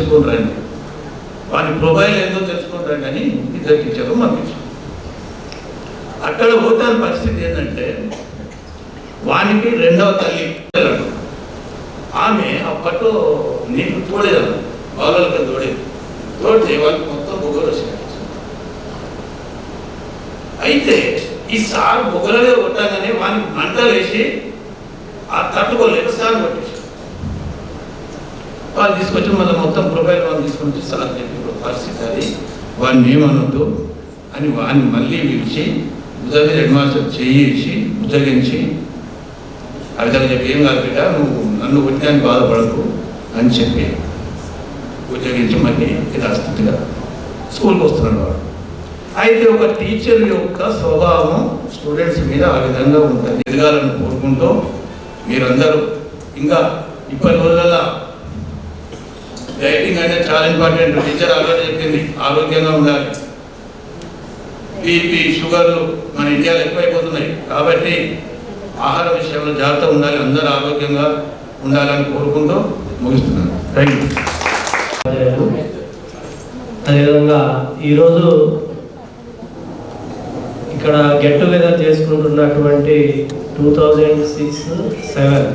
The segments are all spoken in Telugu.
తెలుసుకుంటారండి, వాని ప్రొఫైల్ ఏందో తెలుసుకుంటారు కానీ ఇద్దరికి ఇచ్చారు పంపించారు. అక్కడ పోతాన పరిస్థితి ఏంటంటే వానికి రెండవ తల్లి ఆమె అప్పట్లో నీకు తోడేదన్న బాలలకి తోడేది, తోడితే వాళ్ళకి మొత్తం బొగ్గలు వచ్చాయి. అయితే ఈ సార్ బొగ్గలనే కొట్టాగానే వానికి మంటలు వేసి ఆ తట్టుకోలేక సార్ కొట్టేశారు. వాళ్ళు తీసుకొచ్చి మళ్ళీ మొత్తం ప్రొఫైల్ వాళ్ళు తీసుకొచ్చి సార్ చెప్పి పరిస్థితి అది, వాడిని ఏమనొద్దు అని వాడిని మళ్ళీ పిలిచి ఉదయం హెడ్ మాస్టర్ చేయించి ఉద్యోగించి ఆ విధంగా చెప్పి ఏం కాదు బిడ్డ నువ్వు నన్ను కొట్టడానికి బాధపడకు అని చెప్పి ఉద్యోగించి మళ్ళీ యథాస్థితిగా స్కూల్కి వస్తున్నాడు వాడు. అయితే ఒక టీచర్ యొక్క స్వభావం స్టూడెంట్స్ మీద ఆ విధంగా ఉంటుంది. ఎదగాలని కోరుకుంటూ మీరందరూ ఇంకా ఇప్పటి రోజులలో డైటింగ్ అనేది చాలా ఇంపార్టెంట్. టీచర్ ఆల్రెడీ చెప్పింది, ఆరోగ్యంగా ఉండాలి. బీపీ షుగర్లు మన ఇండియాలో ఎక్కువైపోతున్నాయి కాబట్టి ఆహార విషయంలో జాగ్రత్త ఉండాలి, అందరూ ఆరోగ్యంగా ఉండాలని కోరుకుంటూ ముగిస్తున్నాను. Thank you. అదేవిధంగా ఈరోజు ఇక్కడ గెట్ టుగెదర్ చేసుకుంటున్నటువంటి 2006-07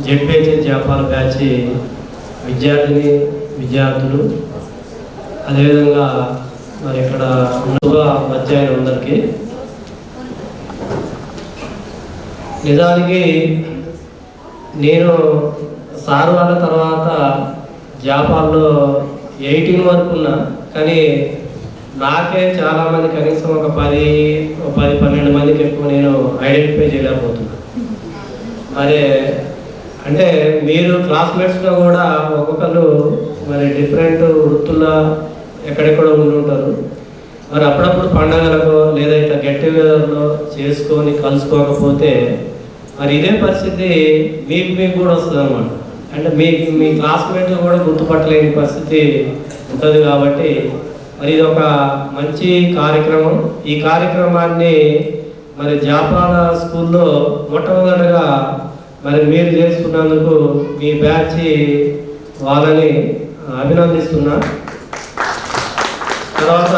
జెడ్పీహెచ్ఎస్ జాపాల బ్యాచ్ విద్యార్థులు అదేవిధంగా మరి ఇక్కడ మధ్యాహ్నం అందరికీ నిజానికి నేను సార్ వాళ్ళ తర్వాత జాపాల్లో 18 వరకు ఉన్నా, కానీ నాకే చాలామంది కనీసం ఒక 10-12 మందికి ఎక్కువ నేను ఐడెంటిఫై చేయలేకపోతున్నా. మరి అంటే మీరు క్లాస్మేట్స్లో కూడా ఒక్కొక్కరు మరి డిఫరెంట్ వృత్తుల్లో ఎక్కడెక్కడో ఉంటుంటారు. మరి అప్పుడప్పుడు పండగలకు లేదా ఇట్లా గెట్ టుగెదర్లో చేసుకొని కలుసుకోకపోతే మరి ఇదే పరిస్థితి మీకు కూడా వస్తుంది అన్నమాట. అంటే మీ క్లాస్మేట్లు కూడా గుర్తుపట్టలేని పరిస్థితి ఉంటుంది. కాబట్టి మరి ఇది ఒక మంచి కార్యక్రమం. ఈ కార్యక్రమాన్ని మరి జాపాల స్కూల్లో మొట్టమొదటిగా మరి మీరు చేసుకున్నందుకు మీ బ్యాచ్ వాళ్ళని అభినందిస్తున్నా. తర్వాత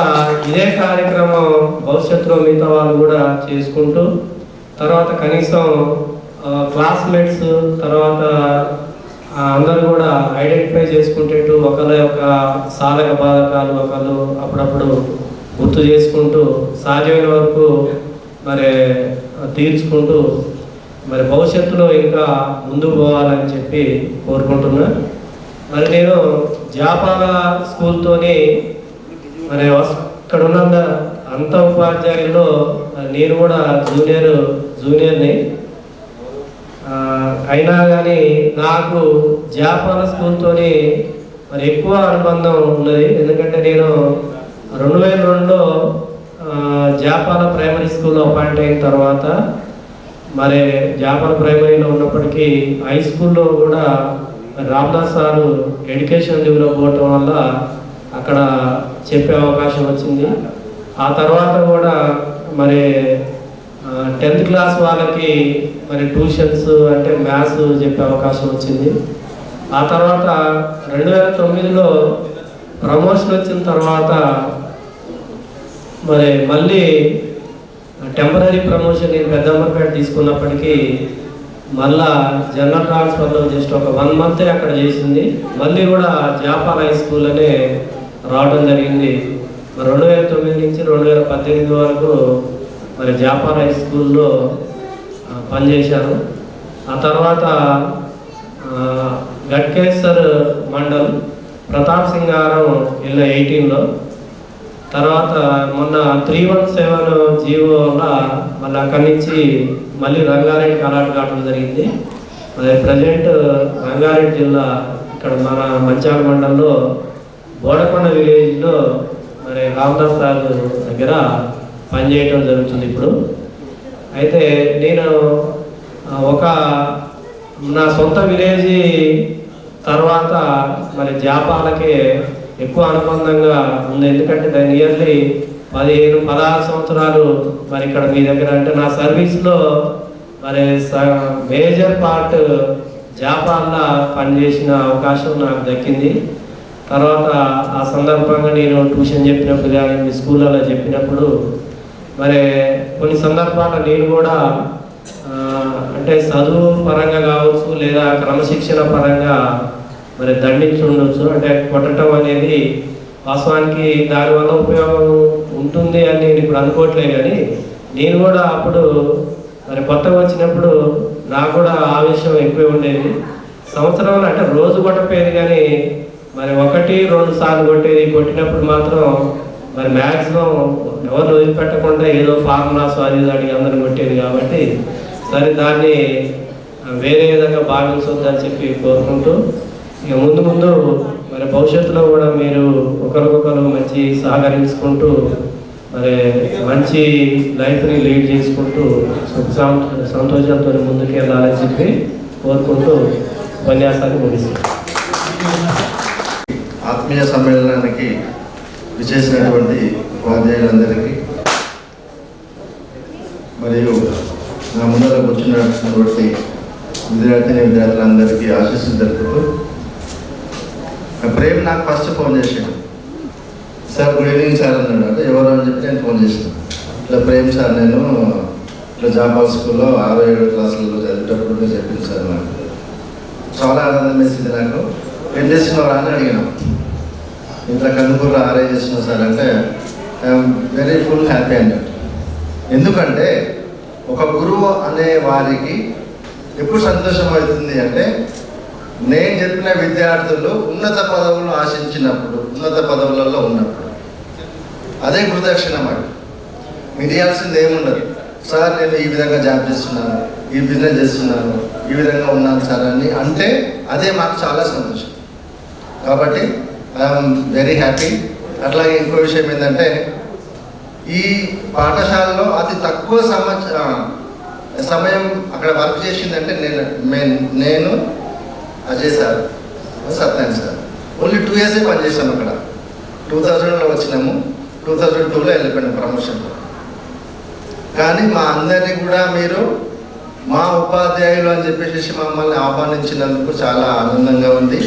ఇదే కార్యక్రమం భవిష్యత్తులో మిగతా వాళ్ళు కూడా చేసుకుంటూ తర్వాత కనీసం క్లాస్మేట్స్ తర్వాత అందరూ కూడా ఐడెంటిఫై చేసుకుంటూ ఒకళ్ళ యొక్క సాధక బాధకాలు ఒకళ్ళు అప్పుడప్పుడు గుర్తు చేసుకుంటూ సాధ్యమైన వరకు మరి తీర్చుకుంటూ మరి భవిష్యత్తులో ఇంకా ముందుకు పోవాలని చెప్పి కోరుకుంటున్నా. మరి నేను జాపాల స్కూల్తోని మరి ఇక్కడ ఉన్న అంత ఉపాధ్యాయుల్లో నేను కూడా జూనియర్ని అయినా కానీ నాకు జాపాల స్కూల్తోని మరి ఎక్కువ అనుబంధం ఉన్నది. ఎందుకంటే నేను 2002లో జాపాల ప్రైమరీ స్కూల్లో అపాయింట్ అయిన తర్వాత మరి జాపాల ప్రైమరీలో ఉన్నప్పటికీ హై స్కూల్లో కూడా రామ్దాస్ సారు ఎడ్యుకేషన్ లీవ్లో పోవటం వల్ల అక్కడ చెప్పే అవకాశం వచ్చింది. ఆ తర్వాత కూడా మరి 10th క్లాస్ వాళ్ళకి మరి ట్యూషన్స్ అంటే మ్యాథ్స్ చెప్పే అవకాశం వచ్చింది. ఆ తర్వాత 2009లో ప్రమోషన్ వచ్చిన తర్వాత మరి మళ్ళీ టెంపరీ ప్రమోషన్ నేను పెద్దంబర్పేట తీసుకున్నప్పటికీ మళ్ళా జనరల్ ట్రాన్స్ఫర్లో జస్ట్ ఒక 1 month అక్కడ చేసింది. మళ్ళీ కూడా జాపాల హై స్కూల్ అనే రావడం జరిగింది. 2009 నుంచి 2018 వరకు మరి జాపాల హై స్కూల్లో పనిచేశాను. ఆ తర్వాత గట్కేసర్ మండల్ ప్రతాప్ సింగారం 18లో తర్వాత మొన్న 317 జీవోలో మళ్ళీ అక్కడి నుంచి మళ్ళీ రంగారెడ్డికి అలాట్ కావడం జరిగింది. మరి ప్రజెంట్ రంగారెడ్డి జిల్లా ఇక్కడ మన మంచాల మండలంలో బోడకొండ విలేజ్లో మరి రామ్దాస్ సార్ దగ్గర పనిచేయటం జరుగుతుంది ఇప్పుడు. అయితే నేను నా సొంత విలేజ్ తర్వాత మరి జాపాలకే ఎక్కువ అనుబంధంగా ఉంది. ఎందుకంటే దాని నియర్లీ 15-16 సంవత్సరాలు మరి ఇక్కడ మీ దగ్గర అంటే నా సర్వీస్లో మరి మేజర్ పార్ట్ జాపాల్లో పనిచేసిన అవకాశం నాకు దక్కింది. తర్వాత ఆ సందర్భంగా నేను ట్యూషన్ చెప్పినప్పుడు కానీ మీ స్కూళ్ళలో చెప్పినప్పుడు మరి కొన్ని సందర్భాల్లో నేను కూడా అంటే చదువు పరంగా కావచ్చు లేదా క్రమశిక్షణ పరంగా మరి దండించి ఉండొచ్చు. అంటే కొట్టడం అనేది వాస్తవానికి దానివల్ల ఉపయోగం ఉంటుంది అని నేను ఇప్పుడు అనుకోవట్లేదు. కానీ నేను కూడా అప్పుడు మరి కొత్తగా వచ్చినప్పుడు నాకు కూడా ఆవేశం ఎక్కువ ఉండేది. సంవత్సరంలో అంటే రోజు కొట్టపోయేది కానీ మరి 1-2 సార్లు కొట్టేది. కొట్టినప్పుడు మాత్రం మరి మ్యాక్సిమం ఎవరు వదిలిపెట్టకుండా ఏదో ఫార్ములాస్ అది అడిగి అందరిని కొట్టేది. కాబట్టి సరే దాన్ని వేరే విధంగా భావించొద్దని చెప్పి కోరుకుంటూ ఇక ముందు ముందు మరి భవిష్యత్తులో కూడా మీరు ఒకరికొకరు మంచి సహకరించుకుంటూ మరి మంచి లైఫ్ని లీడ్ చేసుకుంటూ సంతోషంతో ముందుకు వెళ్ళాలని చెప్పి కోరుకుంటూ ఉపన్యాసాన్ని ముగిస్తాను. ఆత్మీయ సమ్మేళనానికి విచ్చేసినటువంటి ఉపాధ్యాయులందరికీ మరియు నా ముందర కూర్చున్నటువంటి విద్యార్థులందరికీ ఆశీస్సులు తెలుపుతూ, ప్రేమ్ నాకు ఫస్ట్ ఫోన్ చేసాడు. సార్ గుడ్ ఈవినింగ్ సార్ అన్నాడు. అంటే ఎవరు అని చెప్పి నేను ఫోన్ చేసాను. ఇట్లా ప్రేమ్ సార్ నేను ఇట్లా జాపాల్ స్కూల్లో 6-7 క్లాసులలో చదివేటప్పుడు చెప్పింది సార్. నాకు చాలా ఆనందం వేసింది. నాకు ఏం చేస్తున్నారా అని అడిగినాం. ఇంట్లో కందుకూరులో ఆర్ఐ చేస్తున్నాం సార్ అంటే ఐఎమ్ వెరీ ఫుల్ హ్యాపీ అన్నట్టు. ఎందుకంటే ఒక గురువు అనే వారికి ఎప్పుడు సంతోషం అవుతుంది అంటే నేను చెప్పిన విద్యార్థులు ఉన్నత పదవులు ఆశించినప్పుడు, ఉన్నత పదవులలో ఉన్నప్పుడు అదే గురుదక్షిణ మాట. మీరు ఇవ్వాల్సింది ఏముండదు. సార్ నేను ఈ విధంగా జాబ్ చేస్తున్నాను, ఈ బిజినెస్ చేస్తున్నాను, ఈ విధంగా ఉన్నాను సార్ అని అంటే అదే మాకు చాలా సంతోషం. కాబట్టి ఐఎమ్ వెరీ హ్యాపీ. అట్లాగే ఇంకో విషయం ఏంటంటే ఈ పాఠశాలలో అతి తక్కువ సమయం అక్కడ వర్క్ చేసిందంటే నేను Ajay sir, Satyanarayana sir only 2 years పనిచేసాం అక్కడ. 2000లో వచ్చినాము, 2002లో వెళ్ళిపోయినాం ప్రమోషన్లో. కానీ మా అందరినీ కూడా మీరు మా ఉపాధ్యాయులు అని చెప్పేసి మమ్మల్ని ఆహ్వానించినందుకు చాలా ఆనందంగా ఉంది.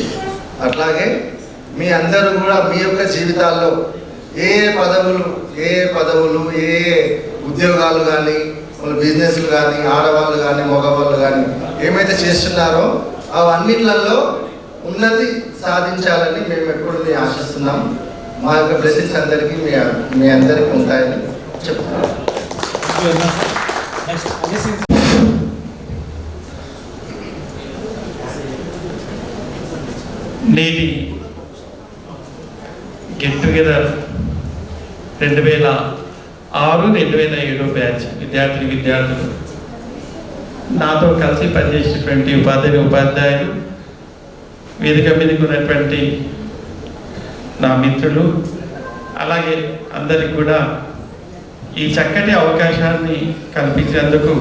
అట్లాగే మీ అందరూ కూడా మీ యొక్క జీవితాల్లో ఏ పదవులు ఏ ఉద్యోగాలు కానీ బిజినెస్లు కానీ ఆడవాళ్ళు కానీ మగవాళ్ళు కానీ ఏమైతే చేస్తున్నారో అవన్నిట్లలో ఉన్నతి సాధించాలని మేము ఎప్పుడు ఆశిస్తున్నాం. మా యొక్క బ్లెస్సింగ్స్ అందరికీ మీ అందరికీ ఉంటాయని చెప్తున్నాం. నేటి గెట్ టుగెదర్ 2006-2007 బ్యాచ్ విద్యార్థులు నాతో కలిసి పనిచేసేటువంటి ఉపాధ్యాయులు, వేదిక మీదకి ఉన్నటువంటి నా మిత్రులు, అలాగే అందరికి కూడా ఈ చక్కటి అవకాశాన్ని కల్పించినందుకు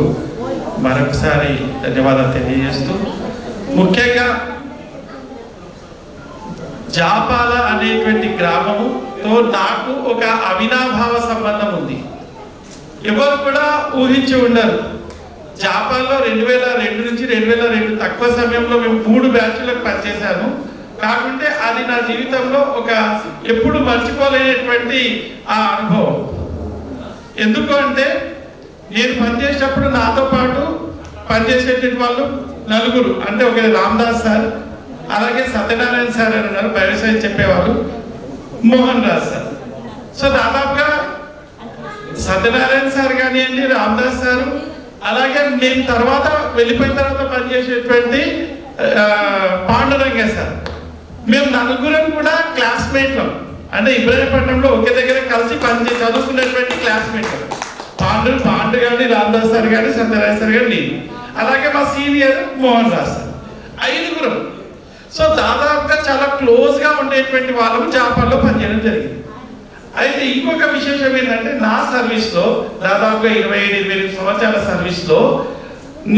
మరొకసారి ధన్యవాదాలు తెలియజేస్తూ, ముఖ్యంగా జాపాల అనేటువంటి గ్రామముతో నాకు ఒక అవినాభావ సంబంధం ఉంది. ఎవరు కూడా ఊహించి ఉండరు. జాపాల్లో 2002 నుంచి 2002 తక్కువ సమయంలో మేము 3 బ్యాచ్లకు పనిచేశాను. కాకుంటే అది నా జీవితంలో ఒక ఎప్పుడు మర్చిపోలేనటువంటి ఆ అనుభవం. ఎందుకు అంటే నేను పనిచేసేటప్పుడు నాతో పాటు పనిచేసేటువంటి వాళ్ళు 4, అంటే ఒకటి రామదాస్ సార్, అలాగే సత్యనారాయణ సార్ అని ఉన్నారు, వ్యవసాయం చెప్పేవాళ్ళు, మోహన్ రాజ్ సార్. సో దాదాపుగా సత్యనారాయణ సార్ కానివ్వండి, రామదాస్ సారు, అలాగే నేను తర్వాత వెళ్ళిపోయిన తర్వాత పనిచేసేటువంటి పాండురంగ సార్, మేము 4 కూడా క్లాస్మేట్లు. అంటే ఇబ్రాహీంపట్నంలో ఒకే దగ్గర కలిసి చదువుకునేటువంటి క్లాస్మేట్లు. పాండు కానీ, రామదాస్ సార్ కానీ, సత్యనారాయణ సార్ కానీ, నేను, అలాగే మా senior Mohan Raj sir, 5. So దాదాపుగా చాలా క్లోజ్గా ఉండేటువంటి వాళ్ళము జాపాల్లో పనిచేయడం జరిగింది. అయితే ఇంకొక విశేషం ఏంటంటే నా సర్వీస్లో దాదాపుగా 27-28 సంవత్సరాల సర్వీస్లో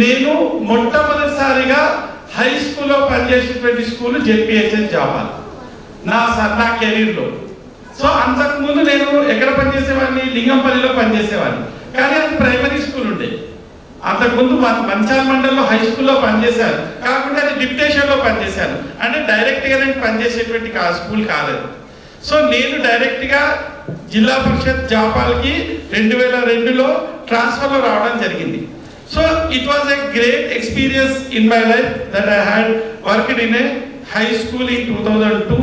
నేను మొట్టమొదటిసారిగా హై స్కూల్లో పనిచేసేటువంటి స్కూల్ జెడ్పీహెచ్ఎస్ జాపాల్ నా కెరీర్లో. సో అంతకుముందు నేను ఎక్కడ పనిచేసేవాడిని, లింగంపల్లిలో పనిచేసేవాడిని. కానీ అది ప్రైమరీ స్కూల్ ఉండేది. అంతకుముందు మంచాల మండలంలో హై స్కూల్లో పనిచేశాను, కాకుండా అది డిప్టేషన్లో పనిచేశాను. అంటే డైరెక్ట్గా నేను పనిచేసేటువంటి స్కూల్ కాదు. సో నేను డైరెక్ట్గా జిల్లా పరిషత్ జాపాల్కి 2002లో ట్రాన్స్ఫర్లో రావడం జరిగింది. So it was a great experience in my life that I had worked in a high school in 2002.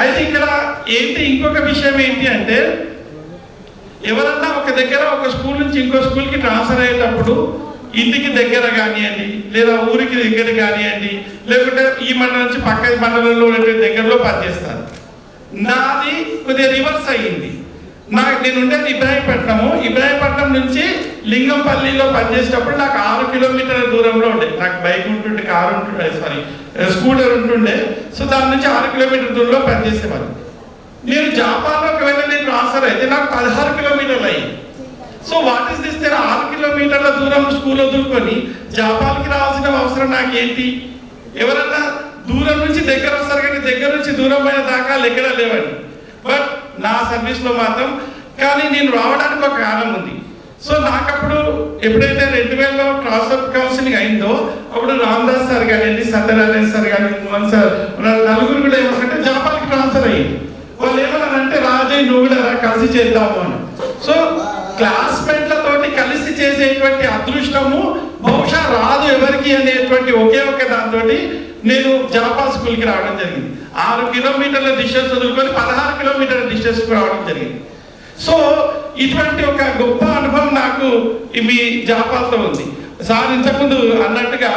అయితే ఇక్కడ ఏంటి ఇంకొక విషయం ఏంటి అంటే, ఎవరన్నా ఒక దగ్గర ఒక స్కూల్ నుంచి ఇంకో స్కూల్కి ట్రాన్స్ఫర్ అయ్యేటప్పుడు ఇంటికి దగ్గర కానివ్వండి, లేదా ఊరికి దగ్గర కానివ్వండి, లేకుంటే ఈ మండలం నుంచి పక్క మండలంలో దగ్గరలో పనిచేస్తారు. నాది కొద్దిగా రివర్స్ అయ్యింది. నేను ఉండేది ఇబ్రాహీంపట్నం నుంచి లింగంపల్లిలో పనిచేసేటప్పుడు నాకు 6 కిలోమీటర్ల దూరంలో ఉండే. నాకు బైక్ ఉంటుండే, కారు ఉంటుండే, స్కూటర్ ఉంటుండే. సో దాని నుంచి 6 కిలోమీటర్ల దూరంలో పనిచేసేవారు. నేను జాపాన్లో ఒకవేళ నేను ట్రాన్స్ఫర్ అయితే నాకు 16 కిలోమీటర్లు అయ్యింది. So what is this? నేను 6 కిలోమీటర్ల దూరం స్కూల్ వదులుకొని జాపాన్కి రావాల్సిన అవసరం నాకేంటి? ఎవరన్నా దూరం నుంచి దగ్గర వస్తారు, కానీ దగ్గర నుంచి దూరం అయిన దాకా ఎక్కడ లేవండి. బట్ నా సర్వీస్లో మాత్రం కానీ నేను రావడానికి ఒక కారణం ఉంది. సో నాకప్పుడు ఎప్పుడైతే 2000లో ట్రాన్స్ఫర్ కౌన్సిలింగ్ అయిందో అప్పుడు రామదాస్ సార్ కానివ్వండి, సత్యనారాయణ సార్ కానీ, మోహన్ సార్, నలుగురు కూడా ఏమంటే జాపాన్కి ట్రాన్స్ఫర్ అయ్యింది. వాళ్ళు ఏమన్నారంటే, రాజయ్య నువ్వు కూడా కలిసి చేద్దాము అని. సో క్లాస్మేట్లతోటి కలిసి చేసేటువంటి అదృష్టము బహుశా రాదు ఎవరికి అనేటువంటి ఒకే ఒక దాంతో నేను జాపాన్ స్కూల్కి రావడం జరిగింది. 6 కిలోమీటర్ల డిస్టెన్స్ వదులుకొని 16 కిలోమీటర్ల డిస్టెన్స్కి రావడం జరిగింది. సో ఇటువంటి ఒక గొప్ప అనుభవం నాకు మీ జాపాన్తో ఉంది. సార్ ఇంతకుముందు అన్నట్టుగా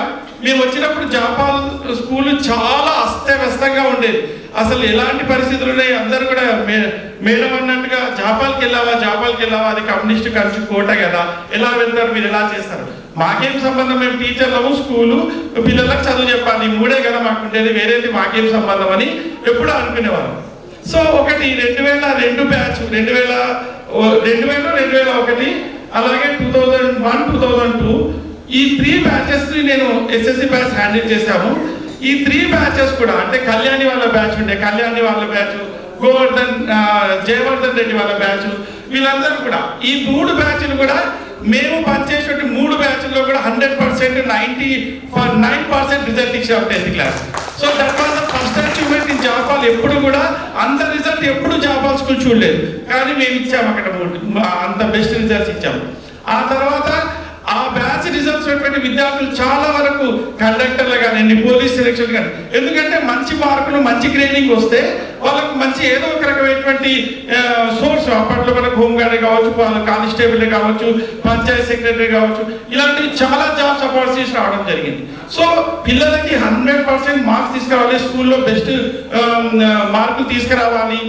మేము వచ్చినప్పుడు జాపాన్ స్కూల్ చాలా అస్తవ్యస్తంగా ఉండేది. అసలు ఎలాంటి పరిస్థితులు ఉన్నాయి, అందరూ కూడా మేడం అన్నట్టుగా జాపాన్కి వెళ్ళావా, అది కమ్యూనిస్ట్ కంట్రీ కోట కదా, ఎలా వెళ్తారు మీరు, ఎలా చేస్తారు? మాకేం సంబంధం, మేము టీచర్లము, స్కూలు, పిల్లలకు చదువు చెప్పాలి, 3 కదా మాకు ఉండేది, వేరేది మాకేం సంబంధం అని ఎప్పుడూ అనుకునేవారు. సో ఒకటి 2002 బ్యాచ్, 2001, అలాగే 2001, 2002 ఈ 3 బ్యాచెస్ నేను ఎస్ఎస్సి బ్యాచ్ హ్యాండిల్ చేశాము. ఈ 3 బ్యాచెస్ కూడా అంటే కళ్యాణి వాళ్ళ బ్యాచ్ ఉండే, కళ్యాణి వాళ్ళ బ్యాచ్, జయవర్ధన్ రెడ్డి వాళ్ళ బ్యాచ్, వీళ్ళందరూ కూడా ఈ 3 బ్యాచ్లు కూడా మేము పనిచేసేటువంటి 3 బ్యాచ్ల్లో కూడా 100% 99% రిజల్ట్ ఇచ్చాము 10th class. So that was the first achievement in Japal. ఎప్పుడు కూడా అంత రిజల్ట్ ఎప్పుడు జాపాల్ స్కూల్ చూడలేదు, కానీ మేము ఇచ్చాము అక్కడ అంత బెస్ట్ రిజల్ట్స్ ఇచ్చాము. ఆ తర్వాత ఆ బ్యాచ్ రిజల్ట్స్ ఉన్నటువంటి విద్యార్థులు చాలా వరకు కండక్టర్లు కానివ్వండి, పోలీస్ సెలక్షన్ కానీ, ఎందుకంటే మంచి మార్కులు, మంచి గ్రేడింగ్ వస్తే వాళ్ళకు మంచి ఏదో ఒక రకమైనటువంటి సోర్స్, అప్పట్లో మనకు హోంగార్డ్ కావచ్చు, కానిస్టేబుల్ కావచ్చు, పంచాయత్ సెక్రటరీ కావచ్చు, ఇలాంటివి చాలా జాబ్స్ ఆపర్చునిటీస్ రావడం జరిగింది. సో పిల్లలకి 100% మార్క్స్ తీసుకురావాలి, స్కూల్లో బెస్ట్ మార్కులు తీసుకురావాలి,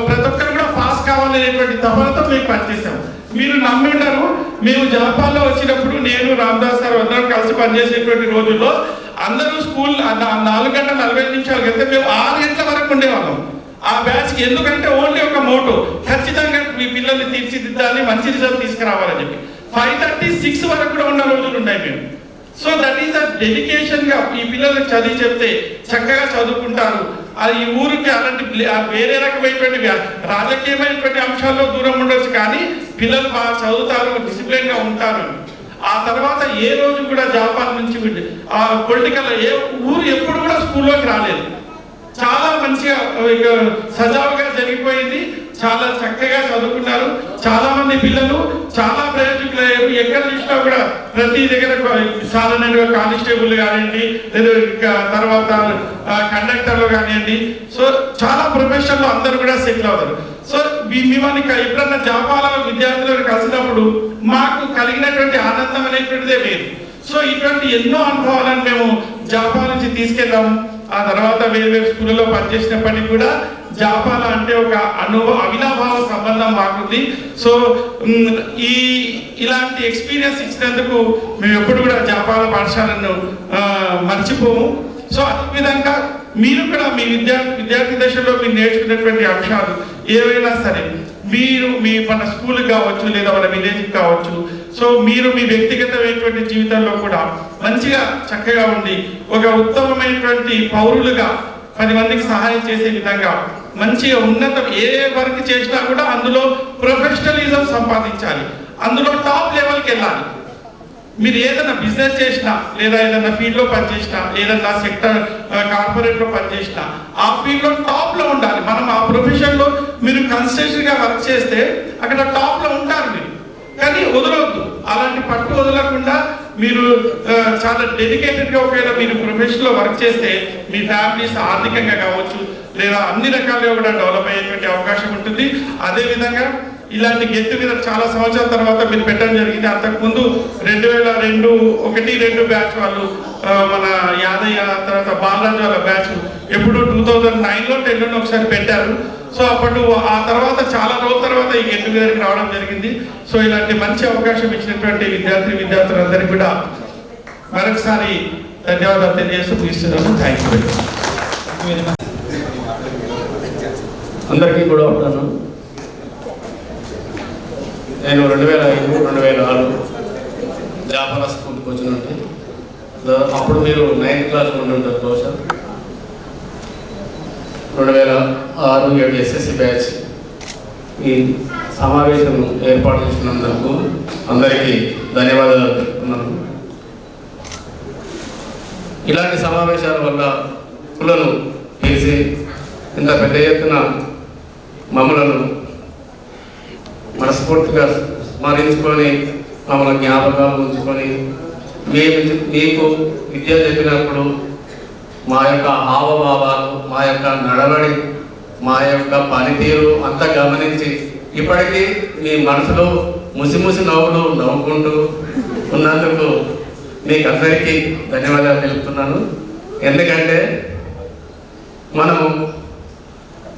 ప్రతి ఒక్కరు కూడా పాస్ కావాలి అనేటువంటి తపనతో మేము పనిచేసాము. మీరు నమ్మి ఉంటారు, మేము జాపాన్లో వచ్చినప్పుడు నేను రామదాస్ సార్ అందరం కలిసి పనిచేసేటువంటి రోజుల్లో అందరూ స్కూల్ 4 గంటల 45 నిమిషాలు వెళ్తే మేము 6 గంటల వరకు ఉండేవాళ్ళం ఆ బ్యాచ్కి. ఎందుకంటే ఓన్లీ ఒక మోటో, ఖచ్చితంగా మీ పిల్లల్ని తీర్చిదిద్దాలి, మంచి రిజల్ట్ తీసుకురావాలని చెప్పి 5:30, 6 వరకు కూడా ఉన్న రోజులు ఉన్నాయి మేము. సో దట్ ఈస్ ద డెడికేషన్గా ఈ పిల్లలకు చదివి చెప్తే చక్కగా చదువుకుంటారు. అది ఈ ఊరికి అలాంటి వేరే రకమైనటువంటి రాజకీయమైనటువంటి అంశాల్లో దూరం ఉండొచ్చు, కానీ పిల్లలు బాగా చదువుతారు, డిసిప్లిన్గా ఉంటారు. ఆ తర్వాత ఏ రోజు కూడా జాపాన్ నుంచి పొలిటికల్ ఏ ఊరు ఎప్పుడు కూడా స్కూల్లోకి రాలేదు. చాలా మంచిగా సజావుగా జరిగిపోయింది, చాలా చక్కగా చదువుకున్నారు. చాలా మంది పిల్లలు చాలా ప్రయోజకులు అయ్యారు. ఎక్కడ చూసినా కూడా ప్రతి దగ్గర సాధారణంగా కానిస్టేబుల్ కానివ్వండి, తర్వాత కండక్టర్లు కానివ్వండి, సో చాలా ప్రొఫెషన్లో అందరూ కూడా సెటిల్ అవుతారు. సో మిమ్మల్ని ఎప్పుడన్నా జాపాల విద్యార్థులను కలిసినప్పుడు మాకు కలిగినటువంటి ఆనందం అనేటువంటిదే వేరు. సో ఇటువంటి ఎన్నో అనుభవాలను మేము జాపాన్ నుంచి తీసుకెళ్ళాము. ఆ తర్వాత వేరు స్కూళ్ళలో పనిచేసినప్పటికీ కూడా జాపాల అంటే ఒక అవినాభావ సంబంధం మాకుంది. సో ఇలాంటి ఎక్స్పీరియన్స్ ఇచ్చినందుకు మేము ఎప్పుడు కూడా జాపాల పాఠశాలను మర్చిపోము. సో అదేవిధంగా మీరు కూడా మీ విద్యార్థి దశలో మీరు నేర్చుకున్నటువంటి అంశాలు ఏవైనా సరే మీరు మన స్కూల్కి కావచ్చు, లేదా మన విలేజ్కి కావచ్చు, సో మీరు మీ వ్యక్తిగతమైనటువంటి జీవితంలో కూడా మంచిగా చక్కగా ఉండి ఒక ఉత్తమమైనటువంటి పౌరులుగా 10 మందికి సహాయం చేసే విధంగా మంచిగా ఉన్నత ఏ వర్క్ చేసినా కూడా అందులో ప్రొఫెషనలిజం సంపాదించాలి, అందులో టాప్ లెవెల్కి వెళ్ళాలి. మీరు ఏదైనా బిజినెస్ చేసినా లేదా ఏదైనా ఫీల్డ్లో పనిచేసినా ఏదైనా సెక్టర్ కార్పొరేట్లో పనిచేసినా ఆ ఫీల్డ్లో టాప్లో ఉండాలి. మనం ఆ ప్రొఫెషన్లో మీరు కన్సిస్టెంట్గా వర్క్ చేస్తే అక్కడ టాప్లో ఉంటారు మీరు, కానీ వదలవద్దు. అలాంటి పట్టు వదలకుండా మీరు చాలా డెడికేటెడ్గా ఒకవేళ మీరు ప్రొఫెషన్లో వర్క్ చేస్తే మీ ఫ్యామిలీస్ ఆర్థికంగా కావచ్చు లేదా అన్ని రకాలుగా కూడా డెవలప్ అయ్యేటువంటి అవకాశం ఉంటుంది. అదేవిధంగా ఇలాంటి గెట్ మీద చాలా సంవత్సరాల తర్వాత మీరు పెట్టడం జరిగింది. అంతకుముందు 2001-2 బ్యాచ్ వాళ్ళు మన యాదయ్య తర్వాత బాలరాజు వాళ్ళ బ్యాచ్ ఎప్పుడు 2009లో 10లో ఒకసారి పెట్టారు. సో అప్పుడు ఆ తర్వాత చాలా రోజుల తర్వాత ఈ గెట్ టుగెదర్కి రావడం జరిగింది. సో ఇలాంటి మంచి అవకాశం ఇచ్చినటువంటి విద్యార్థులందరికీ కూడా మరొకసారి ధన్యవాదాలు తెలియజేస్తూ ముగిస్తున్నాను. Thank you. అందరికీ కూడా ఉంటాను. నేను 2005-2006 జాపాల స్కూల్కి వచ్చినట్టు అప్పుడు మీరు 9th క్లాస్ ఉండి ఉంటారు బహుశా. 2006-7 ఎస్ఎస్సి బ్యాచ్ ఈ సమావేశం ఏర్పాటు చేసినందుకు అందరికీ ధన్యవాదాలు తెలుపుతున్నాను. ఇలాంటి సమావేశాల వల్ల పిల్లలను తీసి ఇంత పెద్ద ఎత్తున మమ్మలను మనస్ఫూర్తిగా స్మరించుకొని మమ్మల్ని జ్ఞాపకాలు ఉంచుకొని మీకు విద్య చెప్పినప్పుడు మా యొక్క హావభావాలు, మా యొక్క నడవడి, మా యొక్క పనితీరు అంతా గమనించి ఇప్పటికీ మీ మనసులో ముసిముసి నవ్వులు నవ్వుకుంటూ ఉన్నందుకు మీకు అందరికీ ధన్యవాదాలు తెలుపుతున్నాను. ఎందుకంటే మనము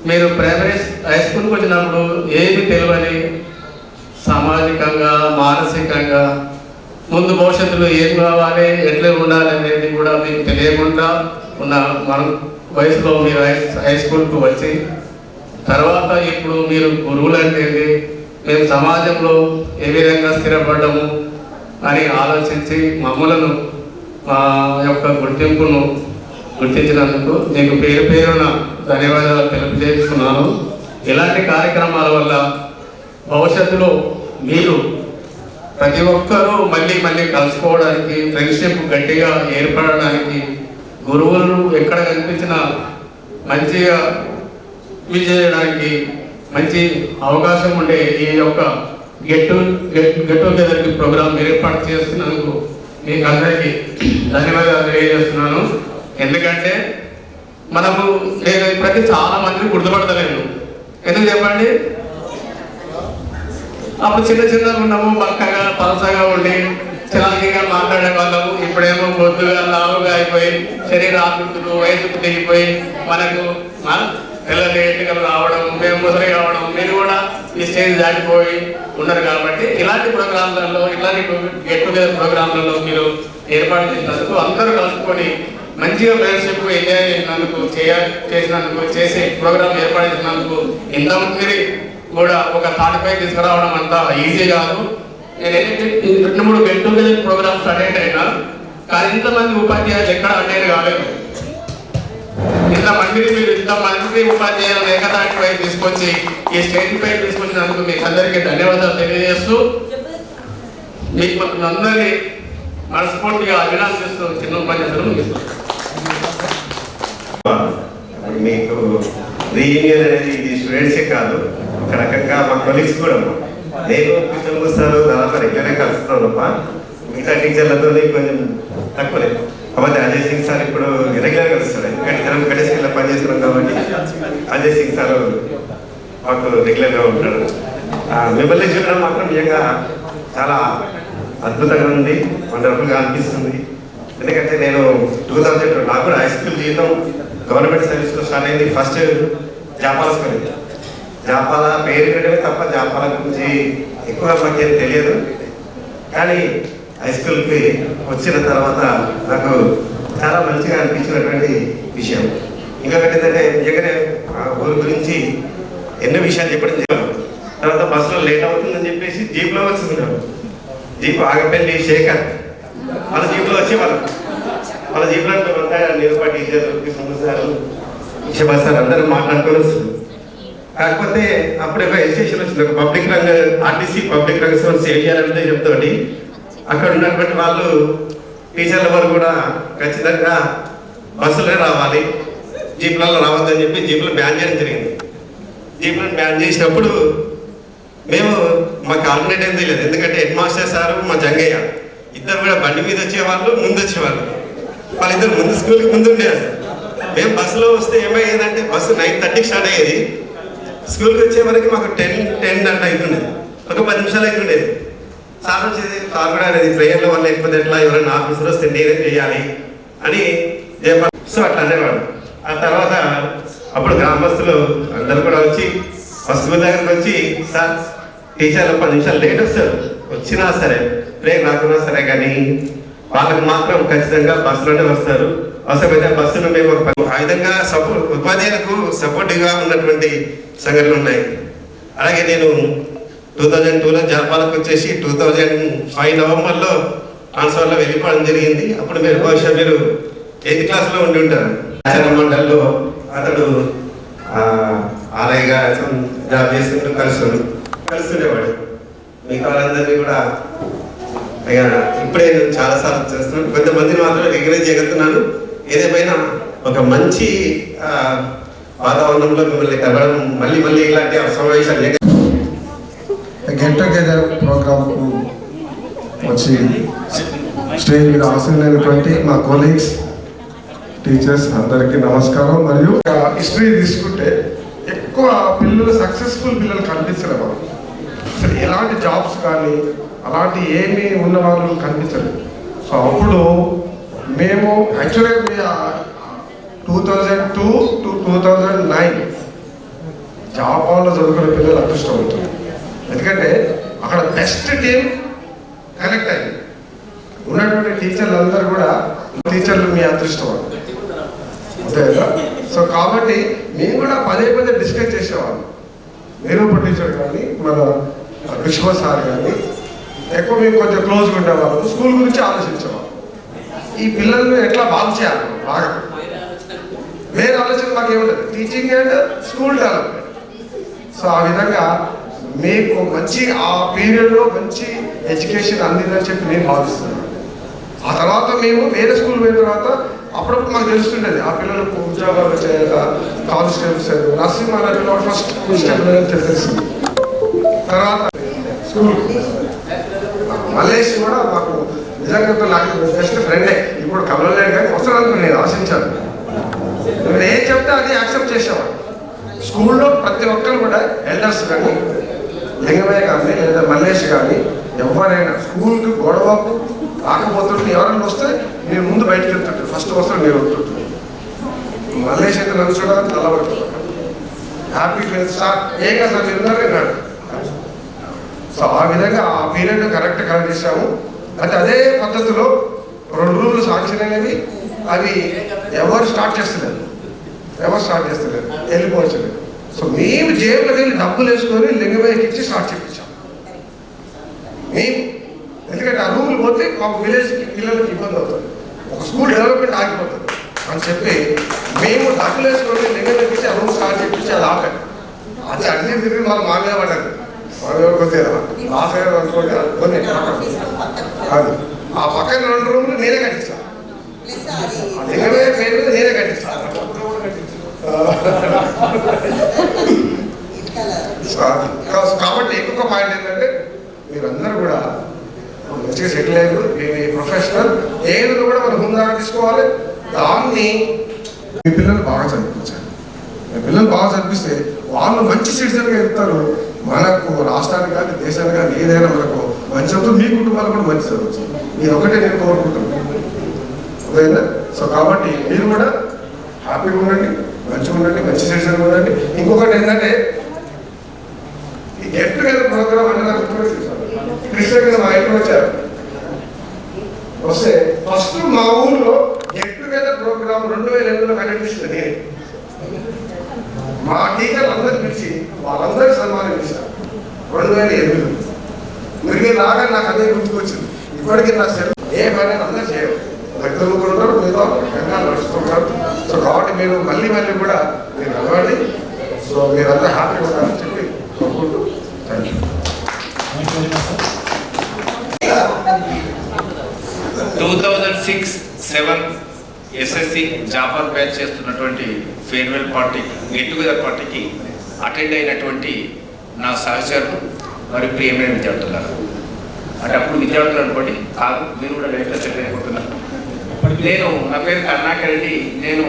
మీరు ప్రైమరీ హై స్కూల్కి వచ్చినప్పుడు ఏమి తెలియని సామాజికంగా మానసికంగా ముందు భవిష్యత్తులో ఏం కావాలి ఎట్లా ఉండాలి అనేది కూడా మీకు తెలియకుండా ఉన్న మన వయసులో మీరు హై స్కూల్కి వచ్చి తర్వాత ఇప్పుడు మీరు గురువులు అంటే మేము సమాజంలో ఏ విధంగా స్థిరపడ్డము అని ఆలోచించి మమ్మలను మా యొక్క గుర్తింపును గుర్తించినందుకు మీకు పేరు పేరున ధన్యవాదాలు తెలియజేస్తున్నాను. ఇలాంటి కార్యక్రమాల వల్ల భవిష్యత్తులో మీరు ప్రతి ఒక్కరూ మళ్ళీ కలుసుకోవడానికి, ఫ్రెండ్షిప్ గట్టిగా ఏర్పడడానికి, గురువులు ఎక్కడ కనిపించినా మంచిగా చేయడానికి మంచి అవకాశం ఉండే ఈ యొక్క గెట్ టుగెదర్ ప్రోగ్రామ్ ఏర్పాటు చేస్తున్నందుకు మీకు అందరికీ ధన్యవాదాలు తెలియజేస్తున్నాను. ఎందుకంటే మనము నేను ఇప్పటికీ చాలా మందిని గుర్తుపడతలేను. ఎందుకు చెప్పండి? అప్పుడు చిన్నగా ఉన్నాము, బక్కగా పలసగా ఉండి చిలాకీగా మాట్లాడే వాళ్ళము. ఇప్పుడేమో బొద్దుగా లావుగా అయిపోయి శరీరాకృతులు వయసుకు దిగిపోయి మనకు పిల్లలు ఎన్నికలు రావడం, మేము ముసలి కావడం, మీరు కూడా ఈ స్టేజ్ దాటిపోయి ఉన్నారు. కాబట్టి ఇలాంటి ప్రోగ్రాంలలో, ఇలాంటి గెట్ టుగెదర్ ప్రోగ్రాంలలో మీరు ఏర్పాటు చేసినందుకు అందరూ కలుసుకొని మంచిగా ఫ్రెండ్షిప్ ఎంజాయ్ చేసినందుకు చేసి ప్రోగ్రాం ఏర్పాటు చేసినందుకు ఇంతమంది కూడా ఒక తాటిపై తీసుకురావడం అంతా ఈజీ కాదు. నేను 2-3 గెట్ టుగెదర్ ప్రోగ్రామ్స్ అటెండ్ అయినా, కానీ ఇంతమంది ఉపాధ్యాయులు ఎక్కడ అటెండ్ కాలేదు. ఇంతమంది ఉపాధ్యాయులు ఏకతాటిపై తీసుకొచ్చి ఈ స్టేజ్ పై తీసుకొచ్చినందుకు మీకు అందరికీ ధన్యవాదాలు తెలియజేస్తూ మీకు అందరినీ మనస్ఫూర్తిగా అభినందిస్తూ చిన్న ఉపన్యాసాలు ముగిస్తాను. మీకు రీయూనియన్ అనేది ఇది స్టూడెంట్సే కాదు, ఒక రకంగా మా కొలీగ్స్ కూడా. నేను కృష్ణ సార్ దాదాపు రెగ్యులర్గా కలుస్తున్నాను తప్ప మిగతా టీచర్లతో కొంచెం తక్కువనే. కాబట్టి అజయ్ సింగ్ సార్ ఇప్పుడు రెగ్యులర్గా కలుస్తాడు, ఎందుకంటే ఇతరం కటేశ్వరిలో పనిచేస్తున్నాం కాబట్టి అజయ్ సింగ్ సార్ మాకు రెగ్యులర్గా ఉంటాడు. మిమ్మల్ని చూడడం మాత్రం నిజంగా చాలా అద్భుతంగా ఉంది, వండర్ఫుల్గా అనిపిస్తుంది. ఎందుకంటే నేను 2002 నాకు కూడా హై స్కూల్ జీవితం గవర్నమెంట్ సర్వీస్లో స్టార్ట్ అయింది. First Japala school. జాపాల పేరు వినడమే తప్ప జాపాల గురించి ఎక్కువ మాకేం తెలియదు. కానీ హై స్కూల్కి వచ్చిన తర్వాత నాకు చాలా మంచిగా అనిపించినటువంటి విషయం ఇంకొకటి ఏంటంటే, నిజంగానే ఊరి గురించి ఎన్నో విషయాలు చెప్పడం చెప్పారు. తర్వాత బస్సులో లేట్ అవుతుందని చెప్పేసి జీప్లో వస్తున్నాం. జీప్ ఆగపల్లి శేఖర్ వాళ్ళ జీప్లో వచ్చేవాళ్ళం. వాళ్ళ జీప్లో నిరూపా టీచర్ సార్ శివాస్ సార్ అందరూ మాట్లాడుకొని వస్తుంది. కాకపోతే అప్పుడు ఒక ఎడ్యుకేషన్ వచ్చింది, ఒక పబ్లిక్ రంగ ఆర్టీసీ పబ్లిక్ రంగ సంస్థ చేయాలంటే చెప్తోటి అక్కడ ఉన్నటువంటి వాళ్ళు టీచర్ల వారు కూడా ఖచ్చితంగా బస్సులే రావాలి, జీప్లలో రావద్దని చెప్పి జీపులు బ్యాన్ చేయడం జరిగింది. జీపులను బ్యాన్ చేసినప్పుడు మేము మాకు ఆల్టర్నేట్ ఏం తెలియదు, ఎందుకంటే హెడ్ మాస్టర్ సారు మా జంగయ్య ఇద్దరు కూడా బండి మీద వచ్చేవాళ్ళు, ముందు వచ్చేవాళ్ళు. వాళ్ళిద్దరు ముందు స్కూల్కి ముందు ఉండేవారు. మేము బస్సులో వస్తే ఏమయ్యేదంటే బస్సు 9:30కి స్టార్ట్ అయ్యేది, స్కూల్కి వచ్చే వరకు మాకు 10 అంటే అవుతుండేది, ఒక 10 నిమిషాలు అవుతుండేది. సార్ వచ్చేది, సార్ కూడా అనేది ప్రేయర్లో వాళ్ళు లేకపోతే ఎట్లా ఎవరైనా ఆఫీసర్ వస్తే నేనేం చేయాలి అని చెప్పాలి. సో అట్లా అనేవాడు. ఆ తర్వాత అప్పుడు గ్రామస్తులు అందరూ కూడా వచ్చి స్కూల్ దగ్గరకు వచ్చి, సార్ టీచర్లు 10 నిమిషాలు లేట్ వస్తారు, వచ్చినా సరే ప్రేయర్ రాకున్నా సరే కానీ వాళ్ళకి మాత్రం ఖచ్చితంగా బస్సులోనే వస్తారు, అవసరమైతే బస్సును మేము ఆ విధంగా ఉపాధ్యాయులకు సపోర్టివ్గా ఉన్నటువంటి సంఘటనలు ఉన్నాయి. అలాగే నేను 2002లో జాపాలకు వచ్చేసి 2005 నవంబర్లో ట్రాన్స్ఫర్లో వెళ్ళిపోవడం జరిగింది. అప్పుడు మీరు బహుశా మీరు 8th క్లాస్లో ఉండి ఉంటారు. ఆచరణ మండలిలో అతడు ఆలయగా జాబ్ చేసుకుంటూ కలుస్తుండేవాడు. మిగతా వాళ్ళందరినీ కూడా ఇప్పుడే నేను చాలాసార్లు చేస్తున్నాను, కొంతమందిని మాత్రం ఎంకరేజ్ చేయగలుగుతున్నాను. ఏదేమైనా ఒక మంచి వాతావరణంలో మిమ్మల్ని కలవడం, మళ్ళీ ఇలాంటి సమావేశాలు గెట్ టుగెదర్ ప్రోగ్రామ్కు వచ్చి స్టేజ్ మీద ఆసీనులైనటువంటి మా కొలీగ్స్, టీచర్స్ అందరికీ నమస్కారం. మరియు హిస్టరీ తీసుకుంటే ఎక్కువ పిల్లలు సక్సెస్ఫుల్ పిల్లలు కనిపించలేదు వాళ్ళు, అసలు ఎలాంటి జాబ్స్ కానీ అలాంటి ఏమీ ఉన్న వాళ్ళు కనిపించలేదు. సో అప్పుడు మేము యాక్చువల్గా 2002 to 2009 జాపాన్లో చదువుకునే పిల్లలు అదృష్టం అవుతుంది, ఎందుకంటే అక్కడ బెస్ట్ టీం కనెక్ట్ అయింది. ఉన్నటువంటి టీచర్లు అందరూ కూడా టీచర్లు మీ అదృష్టం అంతే కదా. సో కాబట్టి మేము కూడా పదే డిస్కస్ చేసేవాళ్ళం. నిరూప టీచర్ కానీ మన విశ్వ సార్ కానీ ఎక్కువ మేము కొంచెం క్లోజ్గా ఉండేవాళ్ళం, స్కూల్ గురించి ఆలోచించేవాళ్ళం. ఈ పిల్లల్ని ఎట్లా బాగు చేయాలి, బాగా వేరే ఆలోచన మాకు ఏముంటుంది, teaching and school development. So ఆ విధంగా మీకు మంచి ఆ పీరియడ్లో మంచి ఎడ్యుకేషన్ అందిందని చెప్పి నేను భావిస్తున్నాను. ఆ తర్వాత మేము వేరే స్కూల్ పోయిన తర్వాత అప్పుడప్పుడు మాకు తెలుస్తుండేది ఆ పిల్లలకు ఉద్యోగాలు చేయాలా, కానిస్టేబుల్స్ నరసింహారావు ఫస్ట్ స్టెప్ తెలిసింది. తర్వాత స్కూల్ మలేష్ కూడా మాకు నిజంగా నాకు బెస్ట్ ఫ్రెండే, ఇప్పుడు కమలలేదు కానీ వస్తున్నాను నేను ఆశించాను. నేను ఏం చెప్తే అది యాక్సెప్ట్ చేసేవాడు. స్కూల్లో ప్రతి ఒక్కరు కూడా ఎల్డర్స్ కానీ లింగమయ్య కానీ లేదా మల్లేష్ కానీ ఎవరైనా స్కూల్కి గొడవకు రాకపోతుంటే ఎవరైనా వస్తే నేను ముందు బయటకు వెళ్తుంటాను, ఫస్ట్ వస్తాను నేను వస్తుంటాను. మల్లేష్ అయితే నన్ను చూడాలని తలబడుతున్నాను, హ్యాపీ ఫేస్ సార్ ఏం కదా సార్ మీరు ఉన్నాడు. సో ఆ విధంగా ఆ పీరియడ్ కరెక్ట్ చేసాము. అయితే అదే పద్ధతిలో 2 రూమ్లు శాంక్షన్ అనేవి అవి ఎవరు స్టార్ట్ చేస్తలేదు, వెళ్ళిపోవచ్చలేదు. సో మేము జేబులోకి వెళ్ళి డబ్బులు వేసుకొని లింగమయ్యకి ఇచ్చి స్టార్ట్ చేయించాం మేము. ఎందుకంటే ఆ రూమ్లు పోతే మాకు విలేజ్కి పిల్లలకి ఇబ్బంది అవుతుంది, ఒక స్కూల్ డెవలప్మెంట్ ఆగిపోతుంది అని చెప్పి మేము డబ్బులు వేసుకొని లింగమయ్యకి ఇచ్చి ఆ రూమ్ స్టార్ట్ చేయించి అది ఆపండి. అది అన్ని తిరిగి వాళ్ళు మా మీద పడ్డారు, మా మీద కొద్దిగా ఆశయం అనుకోండి కొన్ని అది ఆ పక్కన 2 రూమ్లు నేనే కట్టిస్తాను, లింగమయ్య పేరు మీద నేనే కట్టిస్తాను. కాబట్టి ఇంకొక పాయింట్ ఏంటంటే మీరందరూ కూడా మంచిగా సెటిల్ అయ్యారు, మీ ప్రొఫెషనల్ ఏదో కూడా మనం హుందాగా తీసుకోవాలి. దాన్ని మీ పిల్లలు బాగా చదివించాలి. మీ పిల్లలు బాగా చదివిస్తే వాళ్ళు మంచి సిటిజన్గా వెళ్తారు. మనకు రాష్ట్రానికి కానీ దేశానికి కానీ ఏదైనా మనకు మంచి అవుతుంది, మీ కుటుంబాలు కూడా మంచి చదవచ్చు. ఇది ఒకటే నేను కోరుకుంటున్నాను, అదేనా. సో కాబట్టి మీరు కూడా హ్యాపీగా ఉండండి, మంచిగా ఉండండి, మంచి సిటిజన్గా ఉండండి. ఇంకొకటి ఏంటంటే ఈ గెట్ టుగెదర్ ప్రోగ్రామ్ అంటే నాకు కృష్ణ మా ఇంటికి వచ్చారు, వస్తే ఫస్ట్ మా ఊళ్ళో గెట్ టుగెదర్ ప్రోగ్రామ్ 2008లో కండక్ట్ చేసింది నేను. మా టీచర్లు అందరినీ పిలిచి వాళ్ళందరికీ సన్మానించారు 2008లో. మీరు రాగా నాకు అదే గుర్తుకొచ్చింది. ఇప్పటికీ నా సెల్ ఏ పని అందరూ చేయరు, దగ్గర ఉంటారు, మీతో వెంకాలు నడుచుకుంటారు. సో కాబట్టి మీరు మళ్ళీ కూడా మీరు వెళ్ళండి. సో మీరంతా హ్యాపీగా ఉండాలని చెప్పి కోరుకుంటూ thank you. 2006-7 SSC Japal batch చేస్తున్నటువంటి ఫేర్వెల్ పార్టీ, గెట్ టుగెదర్ పార్టీకి అటెండ్ అయినటువంటి నా సహచరులు మరియు ప్రియమైన విద్యార్థులారు. అంటే అప్పుడు విద్యార్థులు అనుకోండి, కాదు మీరు కూడా లైఫ్లో సెటిల్ అయిపోతున్నారు. నా పేరు కరుణాకర్ రెడ్డి. నేను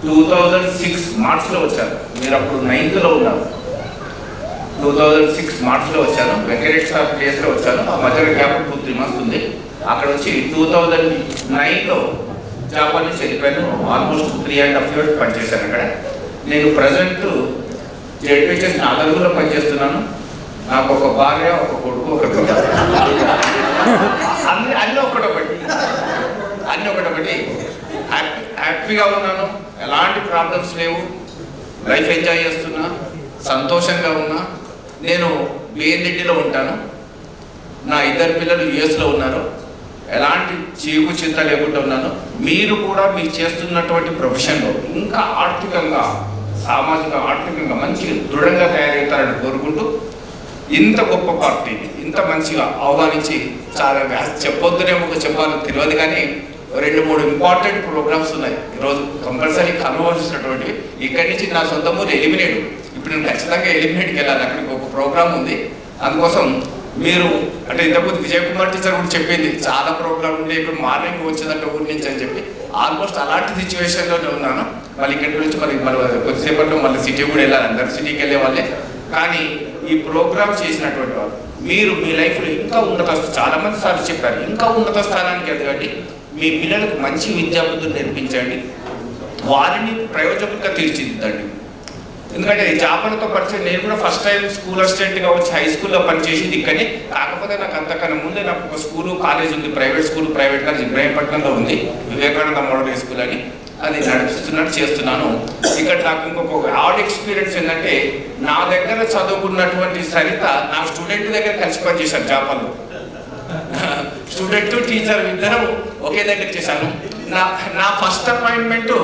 2006 మార్చ్లో వచ్చాను. మీరు అప్పుడు 9th ఉన్నారు. 2006 మార్చ్లో వచ్చాను. వెంకటేశ్వర ప్లేస్లో వచ్చాను. ఆ మధ్యలో గ్యాప్ 2-3 months ఉంది. అక్కడ వచ్చి 2009లో జాపాన్ నుంచి వెళ్ళిపోయాను. ఆల్మోస్ట్ 3.5 years పనిచేశాను అక్కడ. నేను ప్రజెంట్ జెడ్పీహెచ్ఎస్ నాగర్లో పనిచేస్తున్నాను. నాకు ఒక భార్య, ఒక కొడుకు, ఒక బిడ్డ. అన్నీ ఒకటొకటి హ్యాపీగా ఉన్నాను. ఎలాంటి ప్రాబ్లమ్స్ లేవు. లైఫ్ ఎంజాయ్ చేస్తున్నా, సంతోషంగా ఉన్నా. నేను బిఎన్డిలో ఉంటాను. నా 2 పిల్లలు యుఎస్లో ఉన్నారు. ఎలాంటి చీకు చింత లేకుండా ఉన్నాను. మీరు కూడా మీరు చేస్తున్నటువంటి ప్రొఫెషన్లో ఇంకా ఆర్థికంగా, ఆర్థికంగా మంచి దృఢంగా తయారవుతారని కోరుకుంటూ, ఇంత గొప్ప పార్టీని ఇంత మంచిగా ఆహ్వానించి, చాలా చెప్పొద్దునేమో చెప్పాలో తెలియదు కానీ 2-3 ఇంపార్టెంట్ ప్రోగ్రామ్స్ ఉన్నాయి ఈరోజు కంపల్సరీ కనుగొనిసినటువంటివి. ఇక్కడి నుంచి నా సొంత ఊరు ఎలిమినేట్. ఇప్పుడు నేను ఖచ్చితంగా ఎలిమినేట్కి వెళ్ళాలి. అక్కడికి ఒక ప్రోగ్రామ్ ఉంది. అందుకోసం మీరు అంటే ఇంతకుముందు విజయ్ కుమార్ టీచర్ కూడా చెప్పింది, చాలా ప్రోగ్రామ్ ఉండే ఇప్పుడు మార్నింగ్ వచ్చేదంటే ఊరి నుంచి అని చెప్పి. ఆల్మోస్ట్ అలాంటి సిచ్యువేషన్లోనే ఉన్నాను. మళ్ళీ ఇక్కడి నుంచి మరి కొద్దిసేపట్లో మళ్ళీ సిటీ కూడా వెళ్ళాలి. అందరు సిటీకి వెళ్ళే వాళ్ళే. కానీ ఈ ప్రోగ్రామ్ చేసినటువంటి వాళ్ళు మీరు మీ లైఫ్లో ఇంకా ఉన్నత, చాలా మంది సార్లు చెప్పారు, ఇంకా ఉన్నత స్థానానికి ఎదగండి. మీ పిల్లలకు మంచి విద్యాబుద్ధులు నేర్పించండి. వారిని ప్రయోజకులుగా తీర్చిదిద్దండి. ఎందుకంటే జాపాన్తో పరిచయం, నేను కూడా ఫస్ట్ టైం స్కూల్ అసిస్టెంట్గా వచ్చి హై స్కూల్లో పనిచేసింది ఇక్కడే. కాకపోతే నాకు అంతకన్నా ముందే నాకు ఒక స్కూలు, కాలేజ్ ఉంది. ప్రైవేట్ కాలేజ్ ఇబ్రాహీంపట్నంలో ఉంది, వివేకానంద మోడల్ స్కూల్ అని. అది నడిపిస్తున్నట్టు చేస్తున్నాను. ఇక్కడ నాకు ఇంకొక ఆడ్ ఎక్స్పీరియన్స్ ఏంటంటే, నా దగ్గర చదువుకున్నటువంటి సరిత నా స్టూడెంట్ దగ్గర కలిసి పనిచేశాను జాపాన్లో. స్టూడెంట్ టీచర్ ఇద్దరం ఒకే దగ్గర చేశాను. నా ఫస్ట్ అపాయింట్మెంట్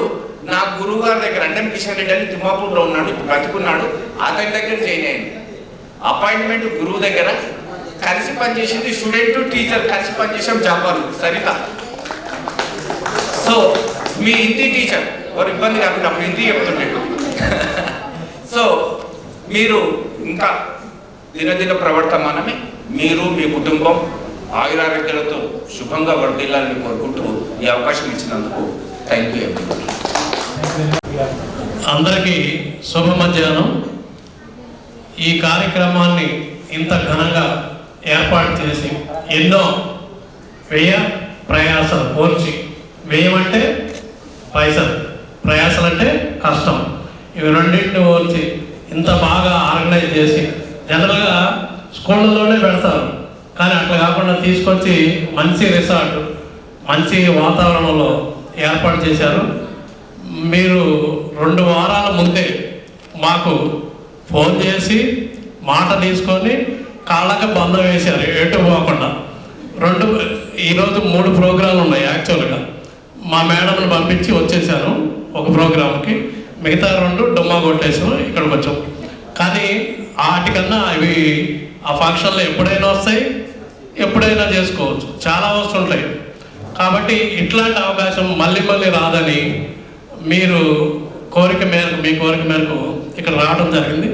నా గురువు గారి దగ్గర, అంటే కిషన్ రెడ్డి అని తిమ్మాపూర్లో ఉన్నాడు, బతుకున్నాడు. అతని దగ్గర జాయిన్ అయింది. అపాయింట్మెంట్ గురువు దగ్గర. కలిసి పనిచేసింది స్టూడెంట్ టీచర్, కలిసి పనిచేసాం జాపాన్ సరిత. సో మీ హిందీ టీచర్ వారు ఇబ్బంది కాకుండా అప్పుడు హిందీ చెప్తుండేటు. సో మీరు ఇంకా దినదిన ప్రవర్తమానమే, మీరు మీ కుటుంబం ఆయురారోగ్యాలతో శుభంగా వర్ధిల్లాలని కోరుకుంటూ ఈ అవకాశం ఇచ్చినందుకు థ్యాంక్ యూ. అందరికీ శుభ మధ్యాహ్నం. ఈ కార్యక్రమాన్ని ఇంత ఘనంగా ఏర్పాటు చేసి ఎన్నో వ్యయ ప్రయాసాలు కోర్చి, వ్యయం అంటే పైసలు, ప్రయాసాలు అంటే కష్టం, ఇవి రెండింటిని కోర్చి ఇంత బాగా ఆర్గనైజ్ చేసి, జనరల్గా స్కూళ్ళలోనే పెడతారు కానీ అట్లా కాకుండా తీసుకొచ్చి మంచి రిసార్ట్, మంచి వాతావరణంలో ఏర్పాటు చేశారు. మీరు 2 వారాల ముందే మాకు ఫోన్ చేసి మాట తీసుకొని కాళ్ళకి బంధం వేశారు ఎటు పోకుండా. ఈరోజు 3 ప్రోగ్రాంలు ఉన్నాయి. యాక్చువల్గా మా మేడంను పంపించి వచ్చేసాను ఒక ప్రోగ్రామ్కి, మిగతా 2 డుమ్మా కొట్టేసాం, ఇక్కడికి వచ్చాం. కానీ వాటికన్నా ఇవి ఆ ఫంక్షన్లో ఎప్పుడైనా వస్తాయి, ఎప్పుడైనా చేసుకోవచ్చు, చాలా వస్తుంటాయి. కాబట్టి ఇట్లాంటి అవకాశం మళ్ళీ రాదని మీ కోరిక మేరకు ఇక్కడ రావడం జరిగింది.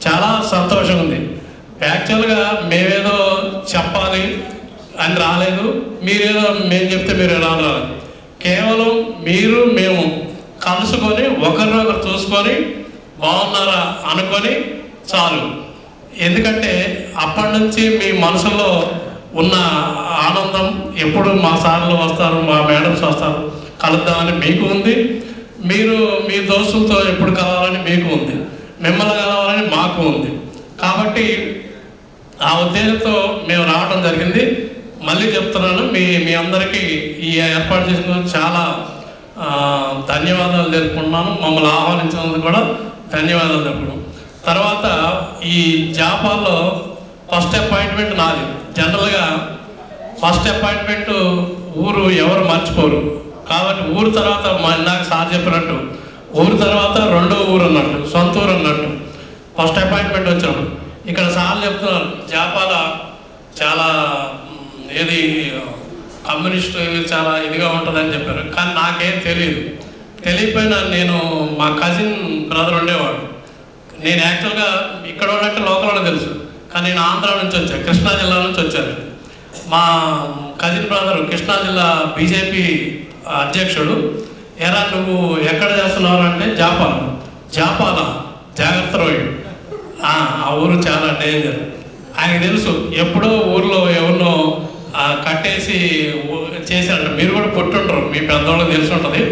చాలా సంతోషంగా ఉంది. యాక్చువల్గా మేమేదో చెప్పాలి అని రాలేదు, మీరేదో మేము చెప్తే మీరు రాలేదు. కేవలం మీరు మేము కలుసుకొని ఒకరినొకరు చూసుకొని బాగున్నారా అనుకొని చాలు. ఎందుకంటే అప్పటి నుంచి మీ మనసులో ఉన్న ఆనందం, ఎప్పుడు మా సార్లు వస్తారు, మా మేడమ్స్ వస్తారు, కలుద్దామని మీకు ఉంది. మీరు మీ దోస్తులతో ఎప్పుడు కలవాలని మీకు ఉంది, మిమ్మల్ని కలవాలని మాకు ఉంది. కాబట్టి ఆ ఉద్దేశంతో మేము రావడం జరిగింది. మళ్ళీ చెప్తున్నాను, మీ అందరికీ ఈ ఏర్పాటు చేసినందుకు చాలా ధన్యవాదాలు తెలుపుకున్నాను. మమ్మల్ని ఆహ్వానించినందుకు కూడా ధన్యవాదాలు తెలుపుకున్నాం. తర్వాత ఈ జాపాల్లో ఫస్ట్ అపాయింట్మెంట్ నాది. జనరల్గా ఫస్ట్ అపాయింట్మెంట్ ఊరు ఎవరు మర్చిపోరు. కాబట్టి ఊరు తర్వాత ఇందాక సార్ చెప్పినట్టు ఊరు తర్వాత రెండో ఊరు అన్నట్టు, సొంత ఊరు అన్నట్టు. ఫస్ట్ అపాయింట్మెంట్ వచ్చినప్పుడు ఇక్కడ సార్ చెప్తున్నారు జాపాల చాలా ఏది కమ్యూనిస్ట్ చాలా ఇదిగా ఉంటుందని చెప్పారు. కానీ నాకేం తెలియకపోయినా నేను మా కజిన్ బ్రదర్ ఉండేవాడు. నేను యాక్చువల్గా ఇక్కడ ఉన్నట్టు లోకల్లో తెలుసు, కానీ నేను ఆంధ్ర నుంచి వచ్చాను, కృష్ణా జిల్లా నుంచి వచ్చాను. మా కజిన్ బ్రదర్ కృష్ణా జిల్లా బీజేపీ అధ్యక్షుడు, ఎరా నువ్వు ఎక్కడ చేస్తున్నావు అంటే జాపాల జాగ్రత్త రోడ్డు, ఆ ఊరు చాలా డేంజర్. ఆయనకు తెలుసు ఎప్పుడో ఊర్లో ఎవరినో కట్టేసి చేశారంట. మీరు కూడా పుట్టుంటారు, మీ పెద్దవాళ్ళకి తెలిసి ఉంటుంది.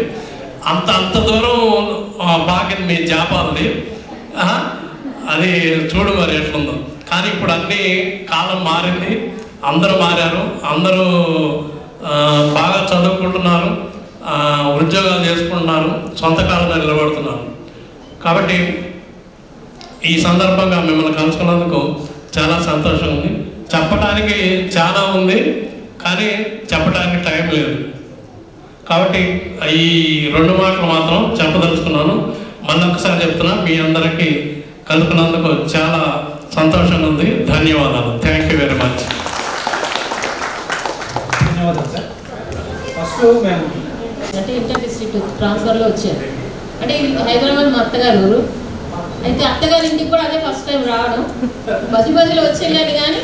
అంత దూరం బాగా మీ జాపాలది, అది చూడు మరి ఎట్లుందో. కానీ ఇప్పుడు అన్ని కాలం మారింది, అందరూ మారారు, అందరూ బాగా చదువుకుంటున్నారు, ఉద్యోగాలు చేసుకుంటున్నారు, సొంత కాలంలో నిలబడుతున్నారు. కాబట్టి ఈ సందర్భంగా మిమ్మల్ని కలుసుకున్నందుకు చాలా సంతోషం ఉంది. చెప్పడానికి చాలా ఉంది, కానీ చెప్పడానికి టైం లేదు. కాబట్టి ఈ 2 మాటలు మాత్రం చెప్పదలుచుకున్నాను. మళ్ళీ ఒకసారి చెప్తున్నా, మీ అందరికీ కలుపుకున్నందుకు చాలా సంతోషంగా ఉంది. ధన్యవాదాలు. Thank you very much. ధన్యవాదాలు సార్. ఫస్ట్ మేము అంటే ఇంటర్ డిస్ట్రిక్ట్ ట్రాన్స్ఫర్లో వచ్చారు. అంటే హైదరాబాద్ మా అత్తగారు ఊరు. అయితే అత్తగారి ఇంటికి కూడా అదే ఫస్ట్ టైం రావడం. మధ్యలో వచ్చేయాలి కానీ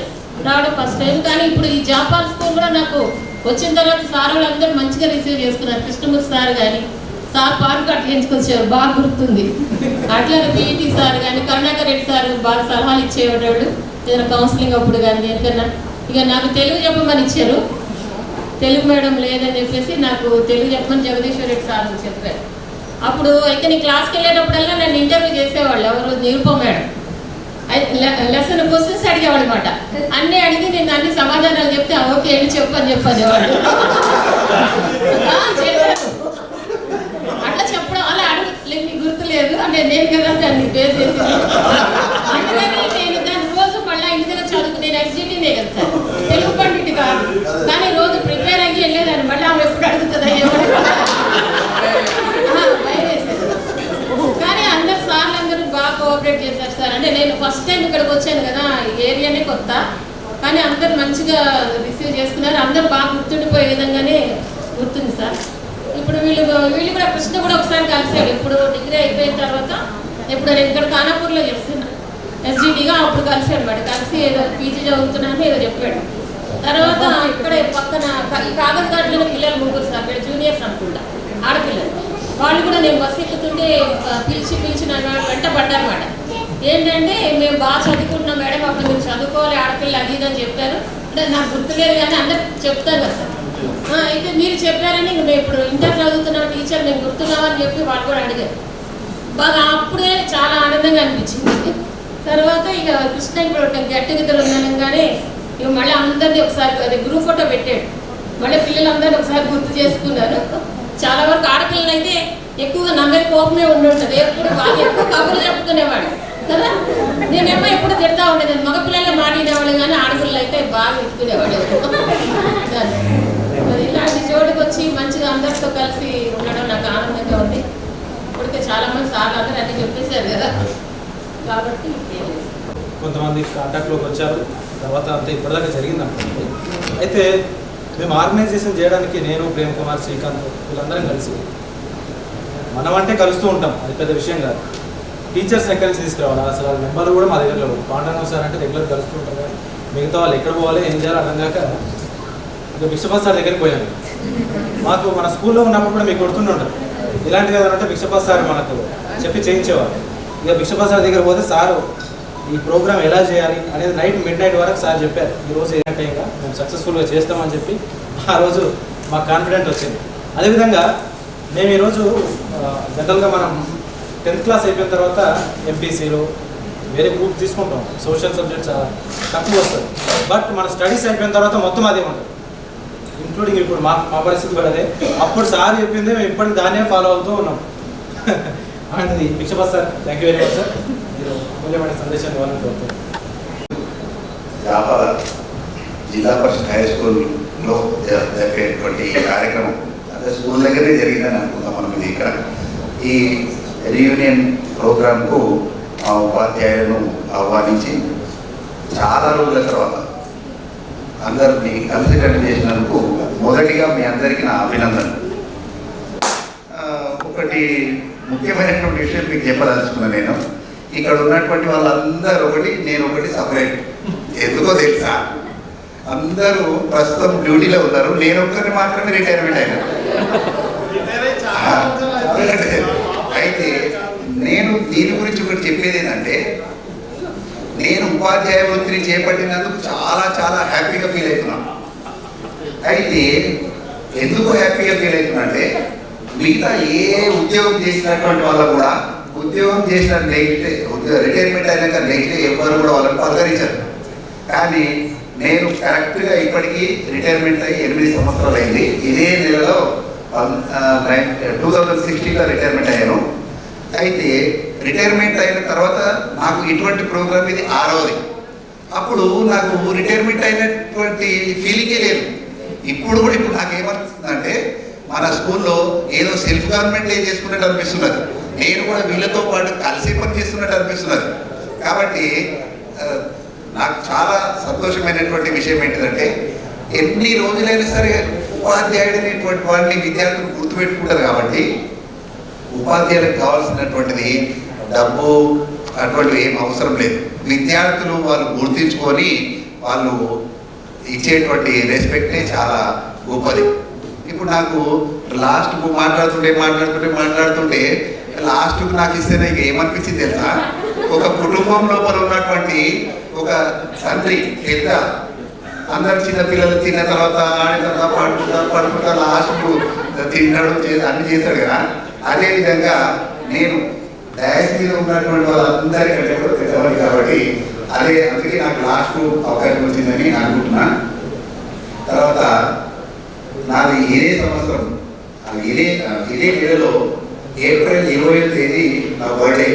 రావడం ఫస్ట్ టైం. కానీ ఇప్పుడు ఈ జాపాల్ స్కూల్ కూడా నాకు వచ్చిన తర్వాత సార్ వాళ్ళు అందరూ మంచిగా రిసీవ్ చేసుకున్నారు. కృష్ణమూర్తి సార్ కానీ సార్ పార్క్ అట్లా ఎంచుకొచ్చారు, బాగా గుర్తుంది. అట్లానే పీఈటీ సార్ కానీ కరుణాకర్ రెడ్డి సార్ బాగా సలహాలు ఇచ్చేవాడు ఏదైనా కౌన్సిలింగ్ అప్పుడు కానీ దేనికన్నా. ఇక నాకు తెలుగు చెప్పమని ఇచ్చారు. తెలుగు మేడం లేదని చెప్పేసి నాకు తెలుగు చెప్పమని జగదీశ్వర్ రెడ్డి సార్ చెప్పారు. అప్పుడు అయితే నీ క్లాస్కి వెళ్ళేటప్పుడల్లా నన్ను ఇంటర్వ్యూ చేసేవాళ్ళు, ఎవరు నిరుప మేడం. లెసన్ క్వశ్చన్స్ అడిగేవాడు అనమాట. అన్నీ అడిగి నేను అన్ని సమాధానాలు చెప్తే ఓకే అని చెప్పనేవాడు. అట్లా చెప్పడం అలా అడుగు నీకు గుర్తులేదు అంటే నేను కదా దాన్ని బేస్ చేసి అందుకని నేను దాని రోజు మళ్ళీ ఇంటి దగ్గర చదువుకు నేను ఎస్జిటీనే కదా సార్, తెలుగు పండిట్ కాదు. కానీ రోజు ప్రిపేర్ అయ్యి వెళ్ళేదాన్ని. మళ్ళీ ఆమె ఎప్పుడు అడుగుతుందా కానీ అందరు సార్లు అందరూ బాగా కోఆపరేట్ చేశారు సార్. అంటే నేను ఫస్ట్ టైం ఇక్కడికి వచ్చాను కదా, ఏరియానే కొత్త, కానీ అందరు మంచిగా రిసీవ్ చేసుకున్నారు. అందరూ బాగా గుర్తుండిపోయే విధంగానే గుర్తుంది సార్. ఇప్పుడు వీళ్ళు కూడా కృష్ణ కూడా ఒకసారి కలిసాడు. ఇప్పుడు డిగ్రీ అయిపోయిన తర్వాత ఇప్పుడు నేను ఇక్కడ ఖానాపూర్లో చేస్తున్నా ఎస్జిటిగా, అప్పుడు కలిసాడు మాట. కలిసి ఏదో పీజీ చదువుతున్నాను ఏదో చెప్పాడు. తర్వాత ఇక్కడే పక్కన ఈ కాగజ్ఘాట్లోనే పిల్లలు 3 సార్, ఇక్కడ జూనియర్స్ అనుకుంటా, ఆడపిల్లలు. వాళ్ళు కూడా నేను బస్సు ఎక్కుతుంటే పిలిచి నన్ను వెంట పడ్డారన్నమాట. ఏంటంటే మేము బాగా చదువుకుంటున్నాం మేడం, అప్పుడు మీరు చదువుకోవాలి ఆడపిల్ల అది ఇదని చెప్పారు. అంటే నాకు గుర్తులేదు కానీ అందరు చెప్తాను కదా సార్. అయితే మీరు చెప్పారని మేము ఇప్పుడు ఇంటర్ చదువుతున్న టీచర్ మేము గుర్తున్నామని చెప్పి వాళ్ళు కూడా అడిగారు. బాగా అప్పుడే చాలా ఆనందంగా అనిపించింది. తర్వాత ఇక కృష్ణ ఇప్పుడు గెట్ టుగెదర్ ఉన్నానగానే ఇక మళ్ళీ అందరినీ ఒకసారి అదే గ్రూప్ ఫోటో పెట్టాడు. మళ్ళీ పిల్లలందరినీ ఒకసారి గుర్తు చేసుకున్నారు. చాలా వరకు ఆడపిల్లలు అయితే ఎక్కువగా నా మీద కోపమే ఉండుంటుంది, ఎప్పుడు బాగా ఎక్కువ కబుర్లు చెప్పుకునేవాడు కదా. నేనేమో ఎప్పుడు తిడతా ఉండేది, మగపిల్లలే మాట్లాడేవాళ్ళు కానీ ఆడపిల్లలు అయితే బాగా ఎత్తుకునేవాడు. ఇలాంటి చోటుకు వచ్చి మంచిగా అందరితో కలిసి ఉండడం నాకు ఆనందంగా ఉంది. ఇప్పటికే చాలా మంది సార్లు అందరూ అన్నీ చెప్పేశారు కదా, కాబట్టి కొంతమంది కాంటాక్ట్లోకి వచ్చారు. తర్వాత అంతా ఇప్పటిదాకా జరిగింది అనుకోండి. అయితే మేము ఆర్గనైజేషన్ చేయడానికి నేను ప్రేమ్ కుమార్ శ్రీకాంత్ వీళ్ళందరం కలిసి మనం అంటే కలుస్తూ ఉంటాం, అది పెద్ద విషయం కాదు. టీచర్స్ ఎక్కడి నుంచి తీసుకురావాలి అసలు వాళ్ళ నెంబర్లు కూడా మా దగ్గర లేవు. పాండవ సార్ అంటే రెగ్యులర్ కలుస్తూ ఉంటాం కానీ మిగతా వాళ్ళు ఎక్కడ పోవాలి ఏం చేయాలో అర్థం కాక ఇక బిక్షపాత్ సార్ దగ్గరికి పోయాను. మాకు మన స్కూల్లో ఉన్నప్పుడు కూడా మీకు కొడుతుండే ఉంటారు ఇలాంటిది ఏదంటే బిక్షపాత్ సార్ మనకు చెప్పి చేయించేవారు. ఇక బిక్షపాత్ సార్ దగ్గర పోతే సారు ఈ ప్రోగ్రామ్ ఎలా చేయాలి అనేది నైట్ మిడ్-నైట్ వరకు సార్ చెప్పారు. ఈరోజు ఏంటంటే ఇంకా మేము సక్సెస్ఫుల్గా చేస్తామని చెప్పి ఆ రోజు మాకు కాన్ఫిడెంట్ వచ్చింది. అదేవిధంగా మేము ఈరోజు జనరల్గా మనం 10th క్లాస్ అయిపోయిన తర్వాత ఎంపీసీలో వేరే గ్రూప్ తీసుకుంటాం, సోషల్ సబ్జెక్ట్స్ తక్కువ వస్తుంది. బట్ మన స్టడీస్ అయిపోయిన తర్వాత మొత్తం అదే ఉంటుంది, ఇంక్లూడింగ్ ఇప్పుడు మా పరిస్థితి కూడా అదే. అప్పుడు సార్ చెప్పిందే మేము ఇప్పటికి దాన్నే ఫాలో అవుతూ ఉన్నాం. And Bikshapath sir thank you very much sir, మీరు మూల్యమైన సందేశాన్ని ఇవ్వాలని కోరుతున్నాను. జాపాల జిల్లా పరిషత్ హై స్కూల్లో జరిగేటువంటి ఈ కార్యక్రమం స్కూల్ దగ్గరే జరిగిందని అనుకుందాం మనం. ఇది ఇక్కడ ఈ రీయూనియన్ ప్రోగ్రాంకు మా ఉపాధ్యాయులను ఆహ్వానించి చాలా రోజుల తర్వాత అందరినీ కలిసికట్టు చేసినందుకు మొదటిగా మీ అందరికీ నా అభినందన. ఒకటి ముఖ్యమైనటువంటి విషయం మీకు చెప్పదలుచుకున్నాను. నేను ఇక్కడ ఉన్నటువంటి వాళ్ళందరూ ఒకటి, నేను ఒకటి సపరేట్. ఎందుకో తెలుసా, అందరూ ప్రస్తుతం డ్యూటీలో ఉన్నారు, నేను ఒక్కరిని మాత్రమే రిటైర్మెంట్ అయినా. అయితే నేను దీని గురించి ఒకటి చెప్పేది ఏంటంటే, నేను ఉపాధ్యాయ వృత్తిని చేపట్టినందుకు చాలా చాలా హ్యాపీగా ఫీల్ అవుతున్నాను. అయితే ఎందుకు హ్యాపీగా ఫీల్ అవుతున్నా అంటే, మిగతా ఏ ఉద్యోగం చేసినటువంటి వాళ్ళు కూడా ఉద్యోగం చేసిన నెగిటే రిటైర్మెంట్ అయినాక నెగిటే ఎవరు కూడా వాళ్ళని పలకరించారు. కానీ నేను కరెక్ట్గా ఇప్పటికీ రిటైర్మెంట్ అయ్యి 8 సంవత్సరాలు అయింది. ఇదే నెలలో 2016లో రిటైర్మెంట్ అయ్యాను. అయితే రిటైర్మెంట్ అయిన తర్వాత నాకు ఇటువంటి ప్రోగ్రామ్ ఇది 6వది. అప్పుడు నాకు రిటైర్మెంట్ అయినటువంటి ఫీలింగే లేదు. ఇప్పుడు నాకు ఏమనిపిస్తుంది అంటే, మన స్కూల్లో ఏదో సెల్ఫ్ గవర్నమెంట్ చేసుకున్నట్టు అనిపిస్తున్నది. నేను కూడా వీళ్ళతో పాటు కలిసి పని చేస్తున్నట్టు అనిపిస్తున్నది. కాబట్టి నాకు చాలా సంతోషమైనటువంటి విషయం ఏంటిదంటే, ఎన్ని రోజులైనా సరే ఉపాధ్యాయుడు అనేటువంటి వాడిని విద్యార్థులు గుర్తుపెట్టుకుంటారు. కాబట్టి ఉపాధ్యాయులకు కావాల్సినటువంటిది డబ్బు అటువంటివి ఏం అవసరం లేదు. విద్యార్థులు వాళ్ళు గుర్తించుకొని వాళ్ళు ఇచ్చేటువంటి రెస్పెక్టే చాలా గొప్పది. ఇప్పుడు నాకు లాస్ట్కు మాట్లాడుతుంటే లాస్ట్కు నాకు ఇస్తే నాకు ఏమనిపించింది తెలుసా, ఒక కుటుంబం లోపల ఉన్నటువంటి ఒక తండ్రి పెద్ద అందరు చిన్న పిల్లలు తిన్న తర్వాత ఆడిన తర్వాత పడుకుంటా లాస్ట్కు తిన్నాడు అన్ని చేస్తాడు కదా. అదేవిధంగా నేను డయాస్ మీద ఉన్నటువంటి వాళ్ళందరికంటే కూడా పెద్దవాళ్ళు కాబట్టి అందుకే నాకు లాస్ట్ అవకాశం వచ్చిందని అనుకుంటున్నా. తర్వాత నాది ఇదే సంవత్సరం ఇదే నెలలో ఏప్రిల్ 20వ తేదీ నా బర్త్డే.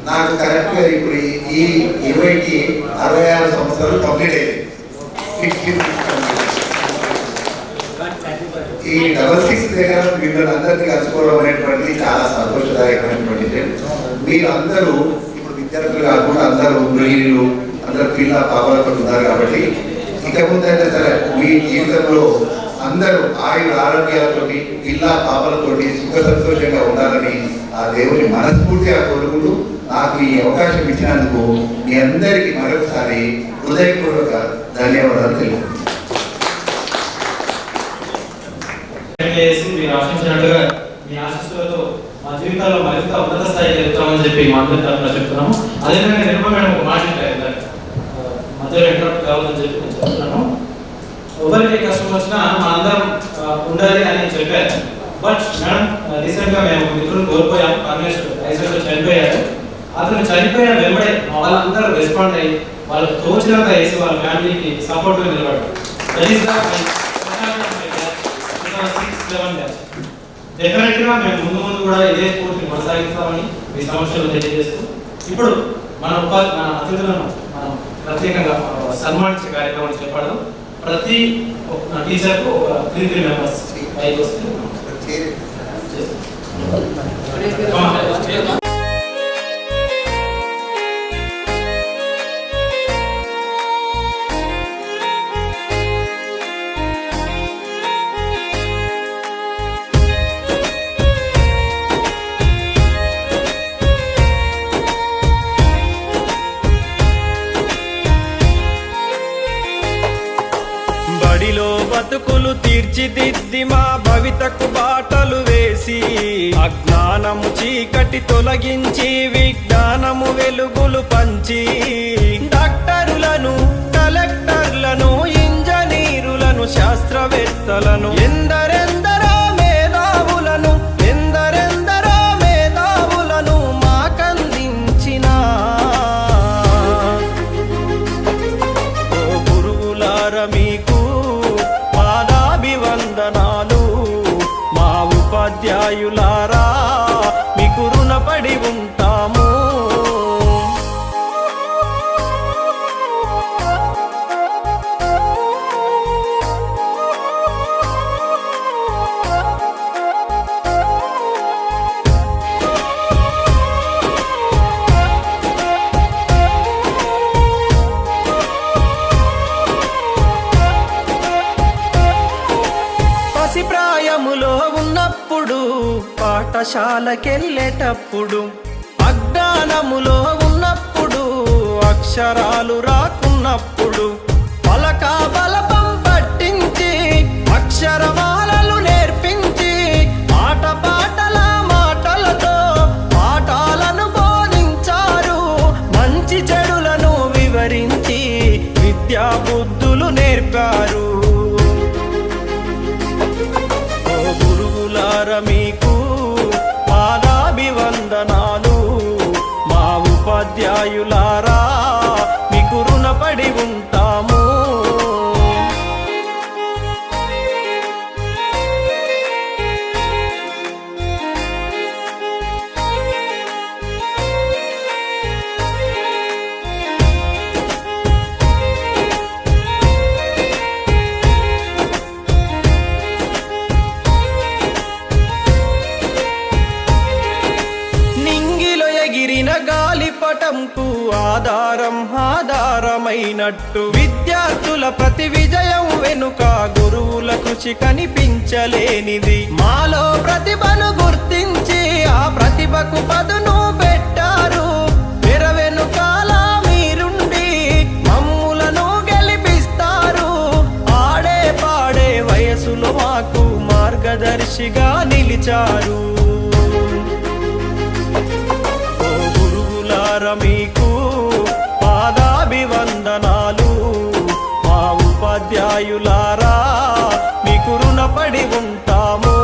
నాకు కరెక్ట్గా ఇప్పుడు ఈ 20కి 66 సంవత్సరాలు కంప్లీట్ అయింది. ఈ 66 దగ్గర మిమ్మల్ని అందరినీ కలుసుకోవడం అనేటువంటిది చాలా సంతోషదాయకమైనటువంటి. మీరు అందరూ ఇప్పుడు విద్యార్థులు కాకుండా అందరూ గృహిణులు, అందరూ పిల్ల పాపలతో ఉన్నారు. కాబట్టి ఇక ముందైనా సరే మీ జీవితంలో అందరూ ఆరోగ్యాలతో పిల్ల పాపలతోటి సుఖ సంతోషంగా ఉండాలని ఆ దేవుని మనస్ఫూర్తిగా కోరుకుంటూ నాకు ఈ అవకాశం ఇచ్చినందుకు మీ అందరికీ మరొకసారి హృదయపూర్వక ధన్యవాదాలు తెలుపుతున్నాను. మీరు ఆశించినట్టుగా మీ ఆశీస్సులతో మా జీవితాల్లో మరింత ఉన్నత స్థాయికి వెళ్తామని చెప్పి మా అందరి తరఫున చెప్తున్నాము. అదేవిధంగా నిర్మల మేడం ఒక మాట మధ్యలో ఇంటరప్ట్ కావాలని చెప్పి నేను చెప్తున్నాను. ఎవరికి కష్టం వచ్చినా మనందరం ఉండాలి అని చెప్పారు. బట్ మేడం రీసెంట్గా మేము మిత్రులు కోల్పోయాం. పరమేశ్వర్ రైతులు చనిపోయారు. అతను చనిపోయిన వెంబడే వాళ్ళందరూ రెస్పాండ్ అయ్యి వాళ్ళకి తోచినంత వేసి వాళ్ళ ఫ్యామిలీకి సపోర్ట్గా నిలబడ్డారు. డెఫినెట్గా మేము ముందు కూడా ఇదే స్ఫూర్తిని కొనసాగిస్తామని మీ సమస్యలు తెలియజేస్తూ ఇప్పుడు మన అతిథులను మనం ప్రత్యేకంగా సన్మానించే కార్యక్రమం చేపడదాం. ప్రతి టీచర్కు ఒక 3 మెంబర్స్ పైకి వస్తే బతుకులు తీర్చిదిద్ది మా భవితకు బాటలు వేసి అజ్ఞానము చీకటి తొలగించి విజ్ఞానము వెలుగులు పంచి డాక్టరులను, కలెక్టర్లను, ఇంజనీరులను, శాస్త్రవేత్తలను ఎందరెందరో మేధావులను మాకందించిన ఓ గురువులార మీకు పాదాభివందనాలు. మా ఉపాధ్యాయులారా మీకు రుణపడి ఉంటాము. పాఠశాలకెళ్ళేటప్పుడు అజ్ఞానములో ఉన్నప్పుడు అక్షరాలు రాకున్నప్పుడు పలక బలపం పట్టించి అక్షరమాలలు నేర్పించి ఆటపాటల మాటలతో పాఠాలను బోధించారు. మంచి చెడులను వివరించి విద్యా బుద్ధులు నేర్పారు. ఓ గురువులార మీకు పాదాభివందనాలు, మా ఉపాధ్యాయులారా మీకు రుణపడి ఉంటాము. గాలిపటంకు ఆధారమైనట్టు విద్యార్థుల ప్రతి విజయం వెనుక గురువుల కృషి కనిపించలేనిది. మాలో ప్రతిభను గుర్తించి ఆ ప్రతిభకు పదును పెట్టారు. తెర వెనుకాల మీరుండి మమ్ములను గెలిపిస్తారు. ఆడే పాడే వయసులో మాకు మార్గదర్శిగా నిలిచారు. మీకు పాదాభివందనాలు, మా ఉపాధ్యాయులారా మీకు రుణపడి ఉంటాము.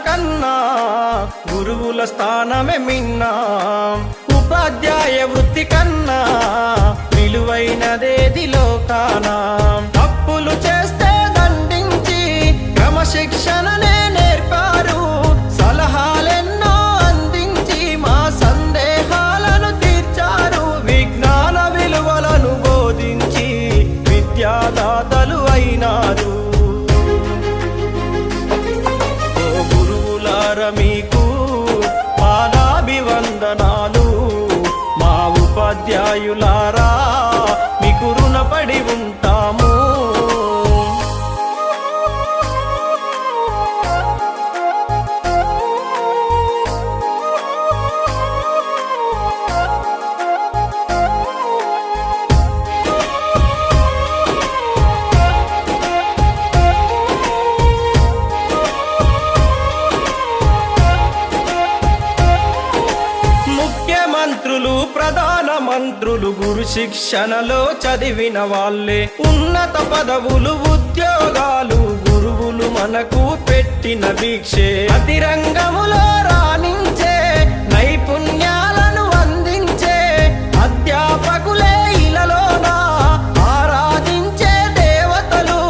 కన్నా గురువుల స్థానమే మిన్నా, ఉపాధ్యాయ వృత్తి కన్నా విలువైనదేది లోకానా. తప్పులు చేస్తే దండించి క్రమశిక్షణనే నేర్పారు. సలహాలెన్నో అందించి మా సందేహాలను తీర్చారు. విజ్ఞాన విలువలను బోధించి విద్యాదాతలు అయినారు. మీకు పాదాభివందనాలు, మా ఉపాధ్యాయులారా మీకు రుణపడి ఉంటాము. ప్రధానమంత్రులు గురు శిక్షణలో చదివిన వాళ్ళే. ఉన్నత పదవులు ఉద్యోగాలు గురువులు మనకు పెట్టిన భిక్షే. ప్రతి రంగములో రాణించే నైపుణ్యాలను అందించే అధ్యాపకులే ఇలలోన ఆరాధించే దేవతలు.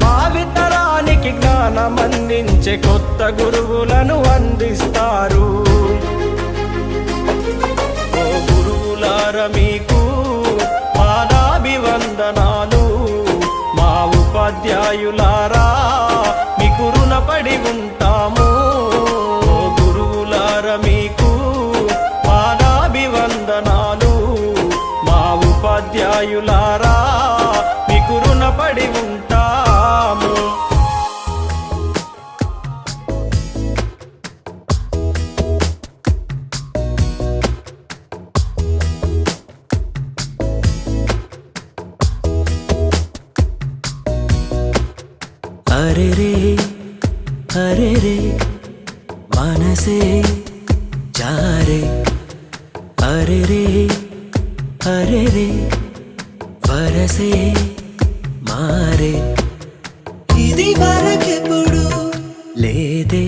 భావితరానికి జ్ఞానం అందించే కొత్త గురువులను అందిస్తారు. మీకు పాదాభివందనాలు, మా ఉపాధ్యాయులారా మీకు రుణపడి ఉంటాము. గురువులార మీకు పాదాభివందనాలు, మా ఉపాధ్యాయులారా మీకు రుణపడి ఉంటాము. अरे रे मनसे जा रे. अरे रे वरसे मारे. ఇది వరకెప్పుడు లేదే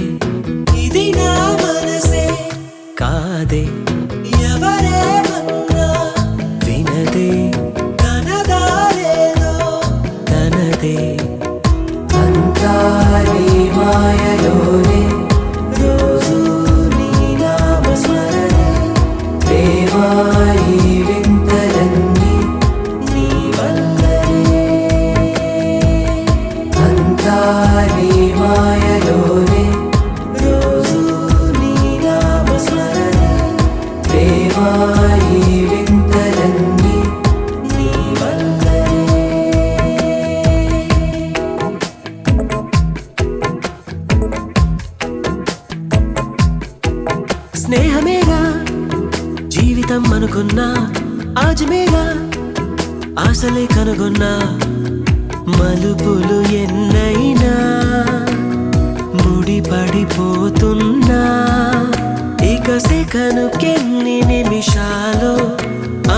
ఇది నా మనసే కాదే ఎవరేమన్నా వినదే తనదా లేదో తనదే. అంతారి మాయలోనే రోజు నీ నామ స్మరణే. ప్రేమాయి వింతలన్నీ అనుకున్నా ఆజ్ మేరా ఆశలే కనుగొన్నా మలుపులు ఎన్నైనా ముడిపడిపోతున్నా ఇక సెకనుకెన్ని నిమిషాలు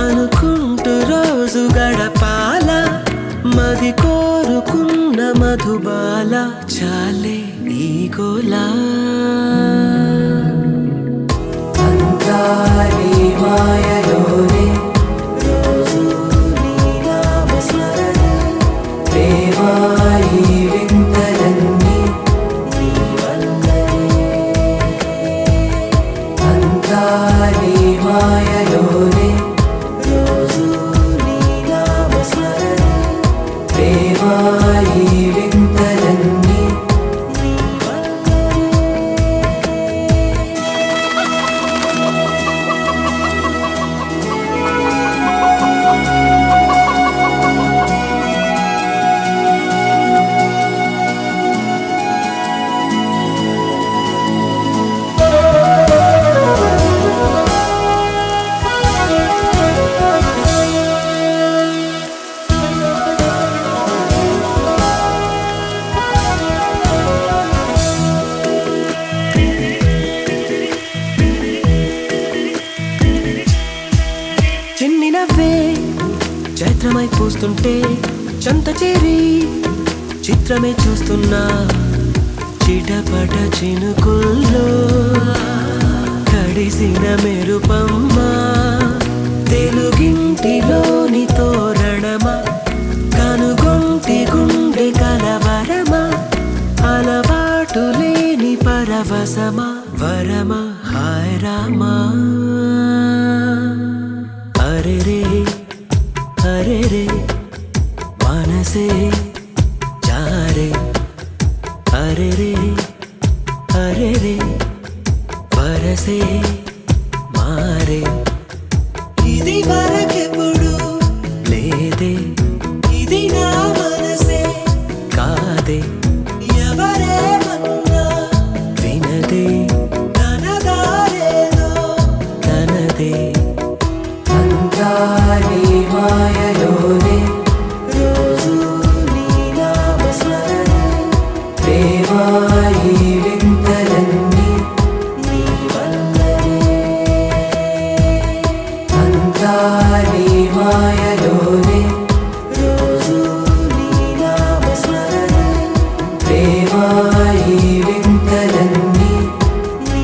అనుకుంటూ రోజు గడపాల మది కోరుకున్న మధుబాల చాలే ఈ గోలా అంతా నీ మాయలోనే రోజు నీ నామస్మరణ ప్రేమ ఈ వింతలన్నీ నీ వల్లనే అంతా నీ మాయలోనే రోజు నీ నామస్మరణ ప్రేమ ఈ వింతలన్నీ నీ చిన్ని నవ్వే చైత్రమై పూస్తుంటే చంత చేరి చిత్రమే చూస్తున్నా చిటపట చినుకుల్లో కడిసిన మెరుపమ్మ తెలుగింటిలోని తోరణమా కనుగొంటి గుండె కలవరమా అలవాటు లేని పరవశమా వరమా హాయ్ రామా అరే రే మనసే జారే అరే రే వరసే మారే ఇది వరకెప్పుడు లేదే ఇది నా మనసే కాదే ఎవరేమన్నా వినదే తనదారేదో తనదే అంతా నీ మాయలోనే రోజు నీ నామస్మరణ ప్రేమ ఈ వింతలన్నీ నీ వల్లనే అంతా నీ మాయలోనే రోజు నీ నామస్మరణ ప్రేమ ఈ వింతలన్నీ నీ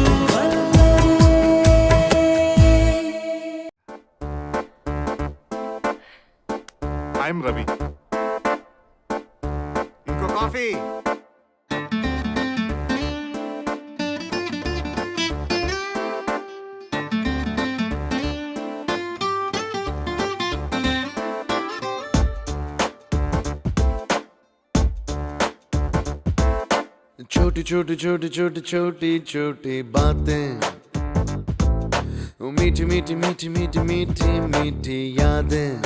I'm Ravi. Inko coffee. छोटी छोटी छोटी छोटी छोटी छोटी बातें मीठी मीठी मीठी मीठी मीठी मीठी यादें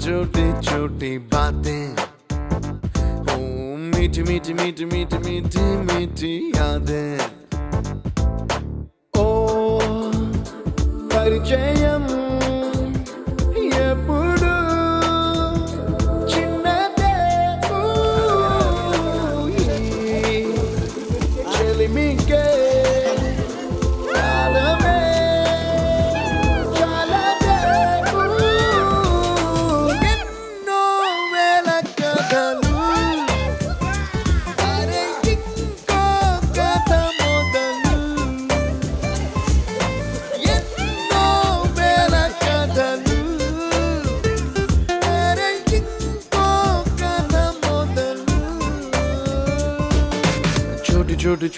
छोटी छोटी बातें, ओ मीठी मीठी मीठी मीठी मीठी मीठी यादें. ओ परिचयम ఎప్పుడు చిన్నదే చెలిమికే కాలమే చాలదే ఎన్నో వేల కథలు అరే ఇంకో కథ మొదలు ఎన్నో వేల కథలు छोटी छोटी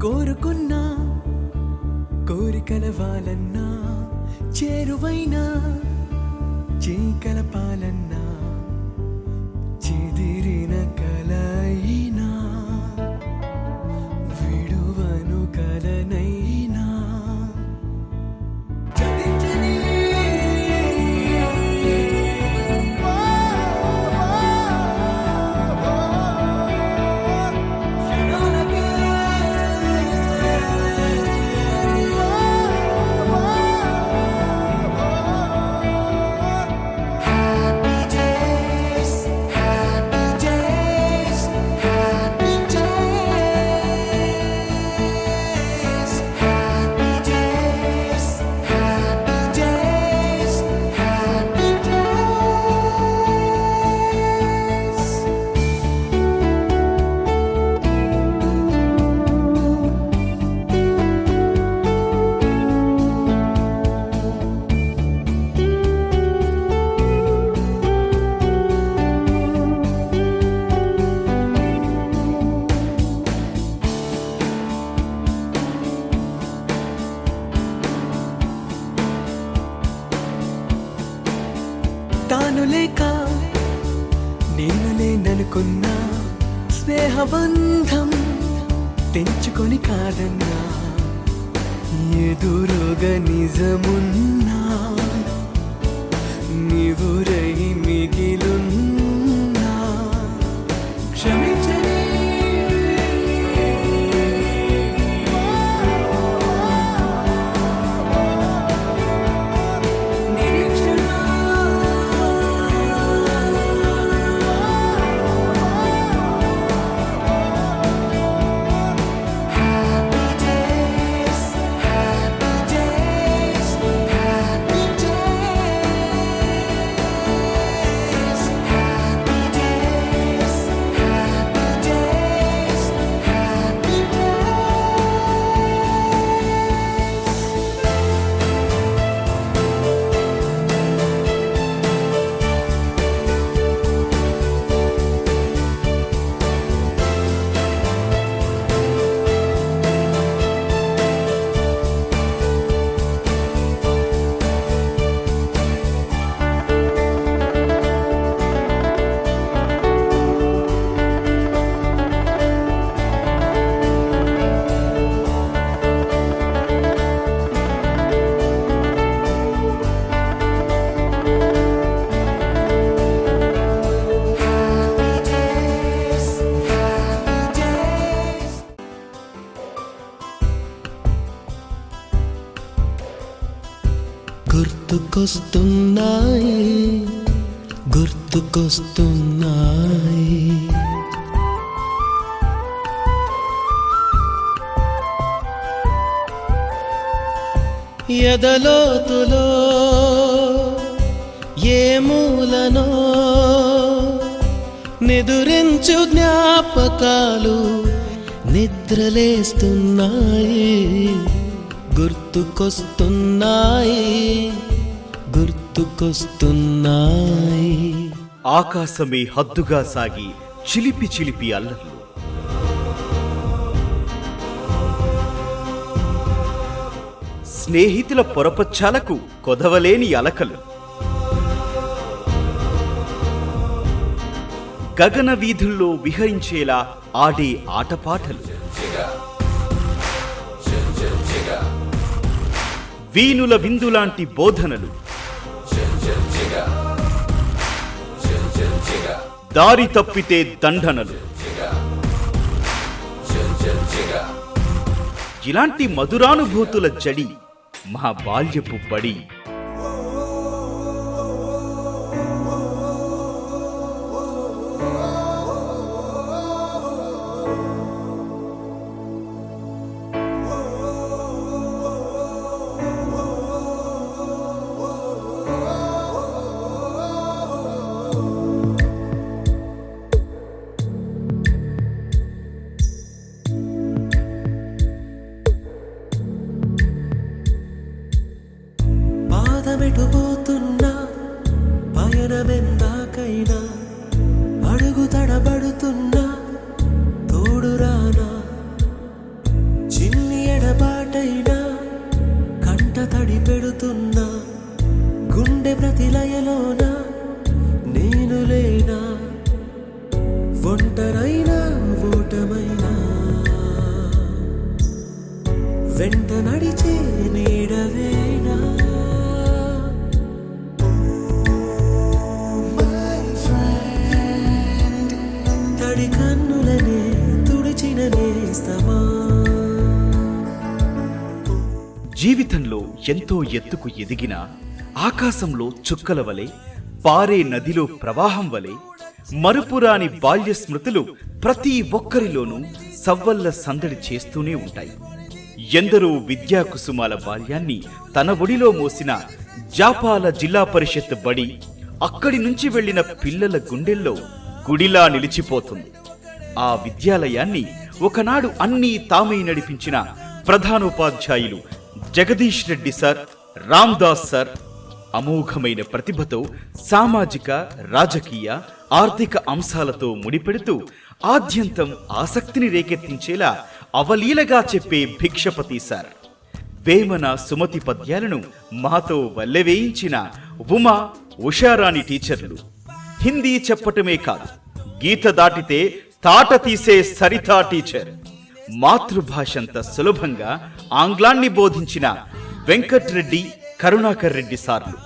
కోరుకున్నా కోరికల వాలన్నా చేరువైనా చీకలపాలన్నా చెదిరిన కలయినా విడువను కలనైనా తాను లేక నేను లేననుకున్నా స్నేహబంధం తెంచుకొని కాదన్నా ఎదురుగా నిజమున్నా నీవురై మిగిలున్నా క్షమించని గుర్తుకొస్తున్నాయి గుర్తుకొస్తున్నాయి ఎదలోతులో ఏ మూలనో నిదురించు జ్ఞాపకాలు నిద్రలేస్తున్నాయి గుర్తుకొస్తున్నాయి గుర్తుకొస్తున్నాయి. ఆకాశమే హద్దుగా సాగి చిలిపి చిలిపి అల్లర్లు, స్నేహితుల పొరపచ్చాలకు కొదవలేని అలకలు, గగన వీధుల్లో విహరించేలా ఆడే ఆటపాటలు, వీణుల విందులాంటి బోధనలు, దారి తప్పితే దండనలు, ఇలాంటి మధురానుభూతుల జడి మా బాల్యపు బడి. పాదమెటుపోతున్నా పయనమెందాకైనా అడుగు తడబడుతున్నా తోడురానా, చిన్ని ఎడబాటైనా కంట తడి పెడుతున్నా గుండె ప్రతిలయలోన నేను లేనా, ఒంటరైనా ఓటమైనా వెంట నడిచే నీడవేనా. తడి కన్నులనే తుడిచిన నేస్తమా. జీవితంలో ఎంతో ఎత్తుకు ఎదిగిన ఆకాశంలో చుక్కల వలె, పారే నదిలో ప్రవాహం వలె మరుపురాని బాల్య స్మృతులు ప్రతి ఒక్కరిలోనూ సవ్వల్ల సందడి చేస్తూనే ఉంటాయి. ఎందరో విద్యా కుసుమాల బాల్యాన్ని తన ఒడిలో మోసిన జాపాల జిల్లా పరిషత్ బడి అక్కడి నుంచి వెళ్లిన పిల్లల గుండెల్లో గుడిలా నిలిచిపోతుంది. ఆ విద్యాలయాన్ని ఒకనాడు అన్నీ తామై నడిపించిన ప్రధానోపాధ్యాయులు జగదీష్ రెడ్డి సార్, రామ్దాస్ సార్ అమోఘమైన ప్రతిభతో సామాజిక, రాజకీయ, ఆర్థిక అంశాలతో ముడిపెడుతూ ఆద్యంతం ఆసక్తిని రేకెత్తించేలా అవలీలగా చెప్పే భిక్షపతి సార్, వేమన సుమతి పద్యాలను మాతో వల్లెవేయించిన ఉమా, ఉషారాణి టీచర్లు, హిందీ చెప్పటమే కాదు గీత దాటితే తాట తీసే సరితా టీచర్, మాతృభాషంత సులభంగా ఆంగ్లాన్ని బోధించిన వెంకట్రెడ్డి, కరుణాకర్ రెడ్డి సార్లు,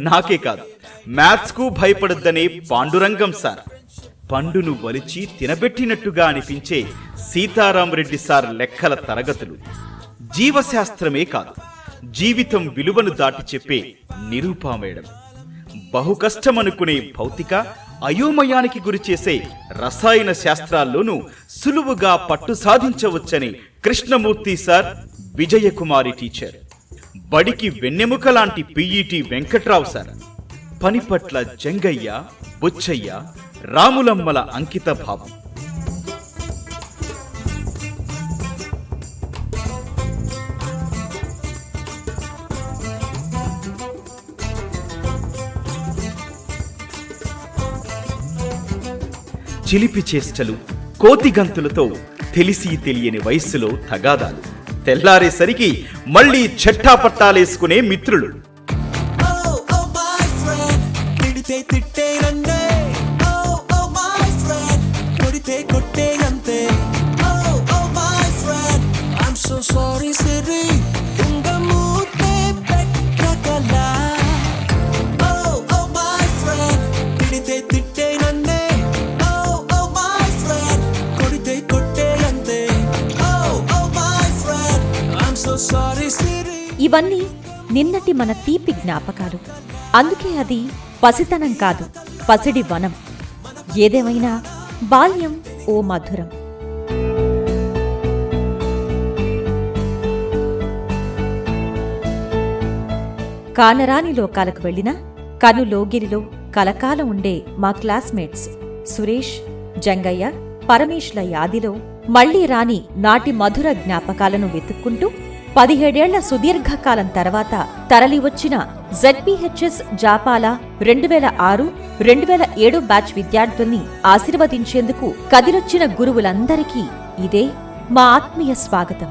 నాకే కాదు మ్యాథ్స్ కు భయపడద్దనే పాండురంగం సార్, పండును వలిచి తినబెట్టినట్టుగా అనిపించే సీతారామరెడ్డి సార్ లెక్కల తరగతులు, జీవశాస్త్రమే కాదు జీవితం విలువను దాటి చెప్పే నిరూపా మేడం, బహుకష్టమనుకునే భౌతిక అయోమయానికి గురిచేసే రసాయన శాస్త్రాల్లోనూ సులువుగా పట్టు సాధించవచ్చని కృష్ణమూర్తి సార్, విజయకుమారి టీచర్, బడికి వెన్నెముక లాంటి పిఈటి వెంకట్రావు సార్, పని పట్ల జంగయ్య, బుచ్చయ్య, రాములమ్మల అంకిత భావం. చిలిపి చేష్టలు, కోతిగంతులతో తెలిసి తెలియని వయస్సులో తగాదాలు, తెల్లారేసరికి మళ్ళీ చెట్టాపట్టాలేసుకునే మిత్రులు. ఇవన్నీ నిన్నటి మన తీపి జ్ఞాపకాలు. అందుకే అది పసితనం కాదు, పసిడి వనం. ఏదేమైనా బాల్యం ఓ మధురం. కానరాని లోకాలకు వెళ్లినా కనులోగిరిలో కలకాలం ఉండే మా క్లాస్మేట్స్ సురేష్, జంగయ్య, పరమేష్ల యాదిలో మళ్లీ రాని నాటి మధుర జ్ఞాపకాలను వెతుక్కుంటూ 17 ఏళ్ల సుదీర్ఘకాలం తర్వాత తరలివచ్చిన ZPHS జాపాల 2006 2007 బ్యాచ్ విద్యార్థుల్ని ఆశీర్వదించేందుకు కదిలొచ్చిన గురువులందరికీ ఇదే మా ఆత్మీయ స్వాగతం.